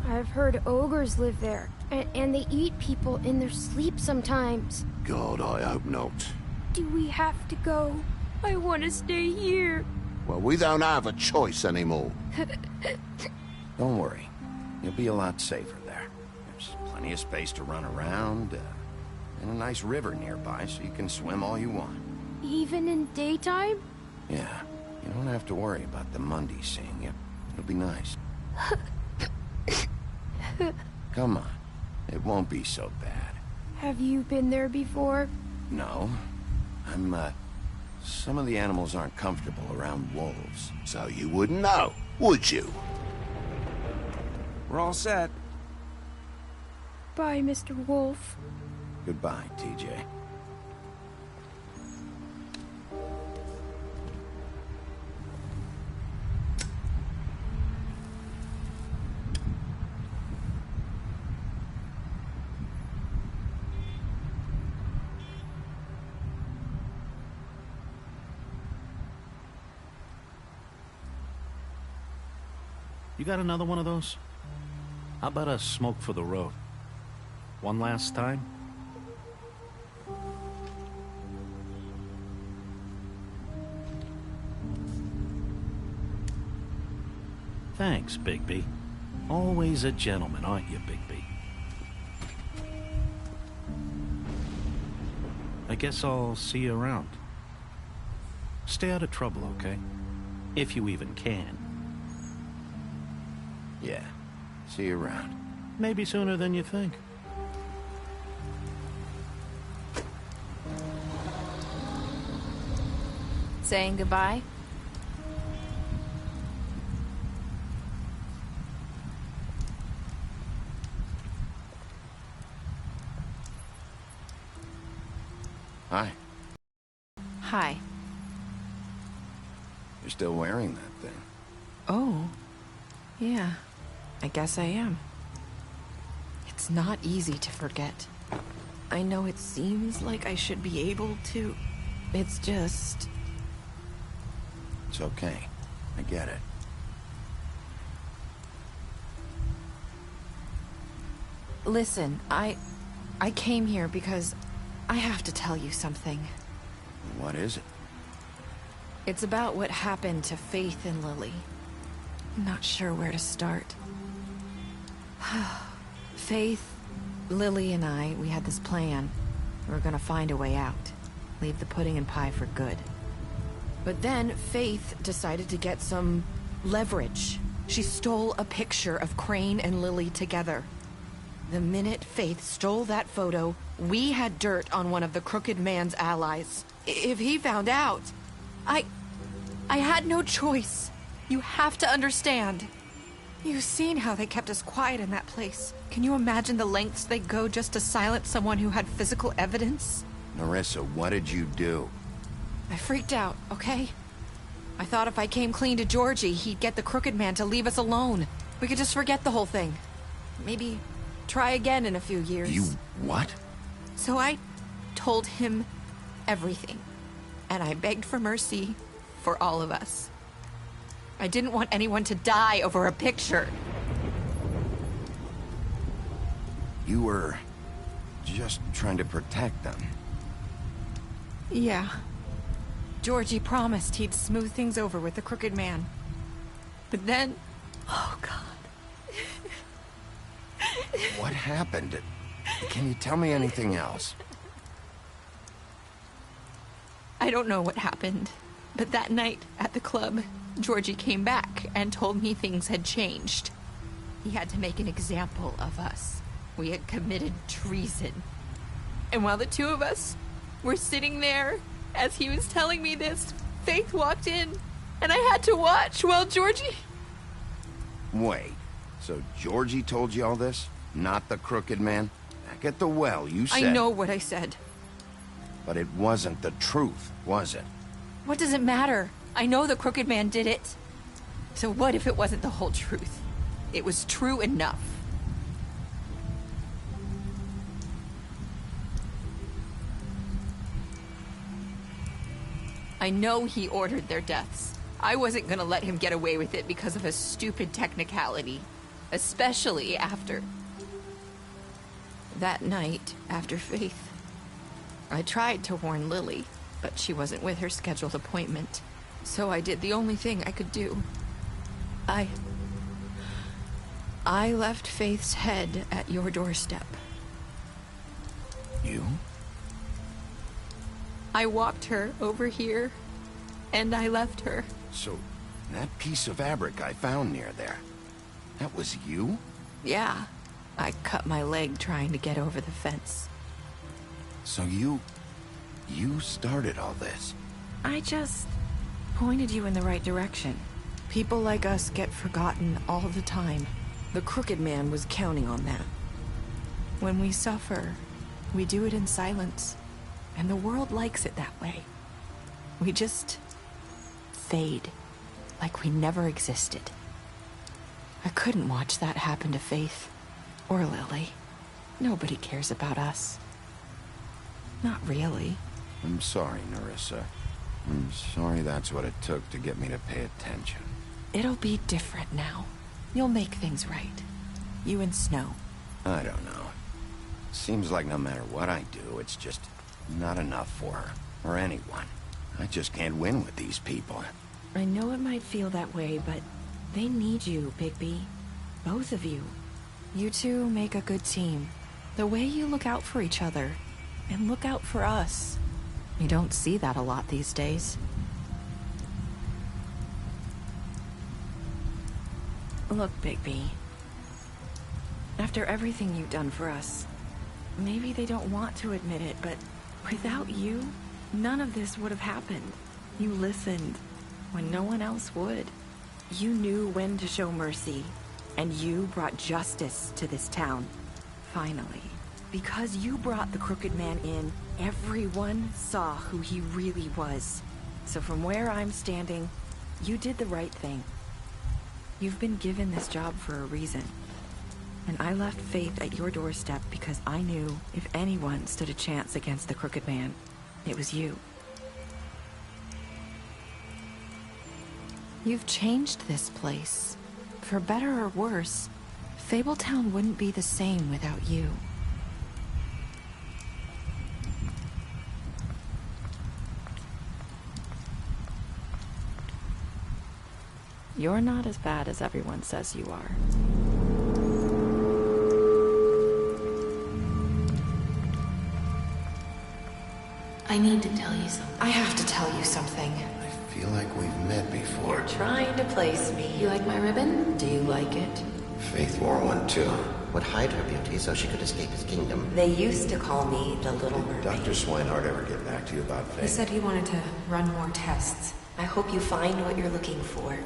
O: I've heard ogres live there, and they eat people in their sleep sometimes.
P: God, I hope not.
O: Do we have to go? I want to stay here.
P: Well, we don't have a choice anymore.
B: Don't worry. You'll be a lot safer there. There's plenty of space to run around, and a nice river nearby so you can swim all you want.
O: Even in daytime?
B: Yeah, you don't have to worry about the Mundies seeing you. It'll be nice. Come on. It won't be so bad.
O: Have you been there before?
B: No. Some of the animals aren't comfortable around wolves.
P: So you wouldn't know, would you?
R: We're all set.
O: Bye, Mr. Wolf.
B: Goodbye, TJ.
F: You got another one of those? How about a smoke for the road? One last time? Thanks, Bigby. Always a gentleman, aren't you, Bigby? I guess I'll see you around. Stay out of trouble, okay? If you even can.
B: Yeah. See you around.
F: Maybe sooner than you think.
L: Saying goodbye?
B: Hi.
L: Hi.
B: You're still wearing that thing.
Q: Oh. Yeah. I guess I am. It's not easy to forget. I know it seems like I should be able to. It's just...
B: It's okay. I get it.
Q: Listen, I came here because I have to tell you something.
B: What is it?
Q: It's about what happened to Faith and Lily. I'm not sure where to start. Faith, Lily, and I, we had this plan. We were gonna find a way out. Leave the pudding and pie for good. But then Faith decided to get some leverage. She stole a picture of Crane and Lily together. The minute Faith stole that photo, we had dirt on one of the crooked man's allies. If he found out, I had no choice. You have to understand.
E: You've seen how they kept us quiet in that place. Can you imagine the lengths they go just to silence someone who had physical evidence?
B: Nerissa, what did you do?
E: I freaked out, okay? I thought if I came clean to Georgie, he'd get the Crooked Man to leave us alone. We could just forget the whole thing. Maybe try again in a few years.
B: You what?
E: So I told him everything. And I begged for mercy for all of us. I didn't want anyone to die over a picture.
B: You were just trying to protect them.
E: Yeah. Georgie promised he'd smooth things over with the Crooked Man. But then... Oh, God.
B: What happened? Can you tell me anything else?
E: I don't know what happened. But that night at the club, Georgie came back and told me things had changed. He had to make an example of us. We had committed treason. And while the two of us were sitting there, as he was telling me this, Faith walked in, and I had to watch while Georgie...
B: Wait, so Georgie told you all this? Not the Crooked Man? Back at the well, you said...
E: I know what I said.
B: But it wasn't the truth, was it?
E: What does it matter? I know the Crooked Man did it. So what if it wasn't the whole truth? It was true enough. I know he ordered their deaths. I wasn't gonna let him get away with it because of a stupid technicality. Especially after... that night, after Faith. I tried to warn Lily, but she wasn't with her scheduled appointment. So I did the only thing I could do. I left Faith's head at your doorstep.
B: You?
E: I walked her over here, and I left her.
B: So, that piece of fabric I found near there, that was you?
E: Yeah. I cut my leg trying to get over the fence.
B: So you started all this?
E: I just pointed you in the right direction. People like us get forgotten all the time. The Crooked Man was counting on that. When we suffer, we do it in silence. And the world likes it that way. We just fade, like we never existed. I couldn't watch that happen to Faith, or Lily. Nobody cares about us. Not really.
B: I'm sorry, Nerissa. I'm sorry that's what it took to get me to pay attention.
E: It'll be different now. You'll make things right. You and Snow.
B: I don't know. Seems like no matter what I do, it's just not enough for her, or anyone. I just can't win with these people.
E: I know it might feel that way, but they need you, Bigby. Both of you. You two make a good team. The way you look out for each other, and look out for us. You don't see that a lot these days. Look, Bigby. After everything you've done for us, maybe they don't want to admit it, but without you, none of this would have happened. You listened when no one else would. You knew when to show mercy, and you brought justice to this town. Finally. Because you brought the Crooked Man in, everyone saw who he really was. So from where I'm standing, you did the right thing. You've been given this job for a reason. And I left Faith at your doorstep because I knew if anyone stood a chance against the Crooked Man, it was you. You've changed this place. For better or worse, Fabletown wouldn't be the same without you. You're not as bad as everyone says you are.
C: I need to tell you something.
E: I have to tell you something.
B: I feel like we've met before.
C: You're trying to place me. You like my ribbon? Do you like it?
B: Faith wore one too.
S: Would hide her beauty so she could escape his kingdom.
C: They used to call me the Little Mermaid.
B: Dr. Swinehart ever get back to you about Faith?
C: He said he wanted to run more tests. I hope you find what you're looking for.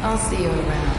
C: I'll see you around.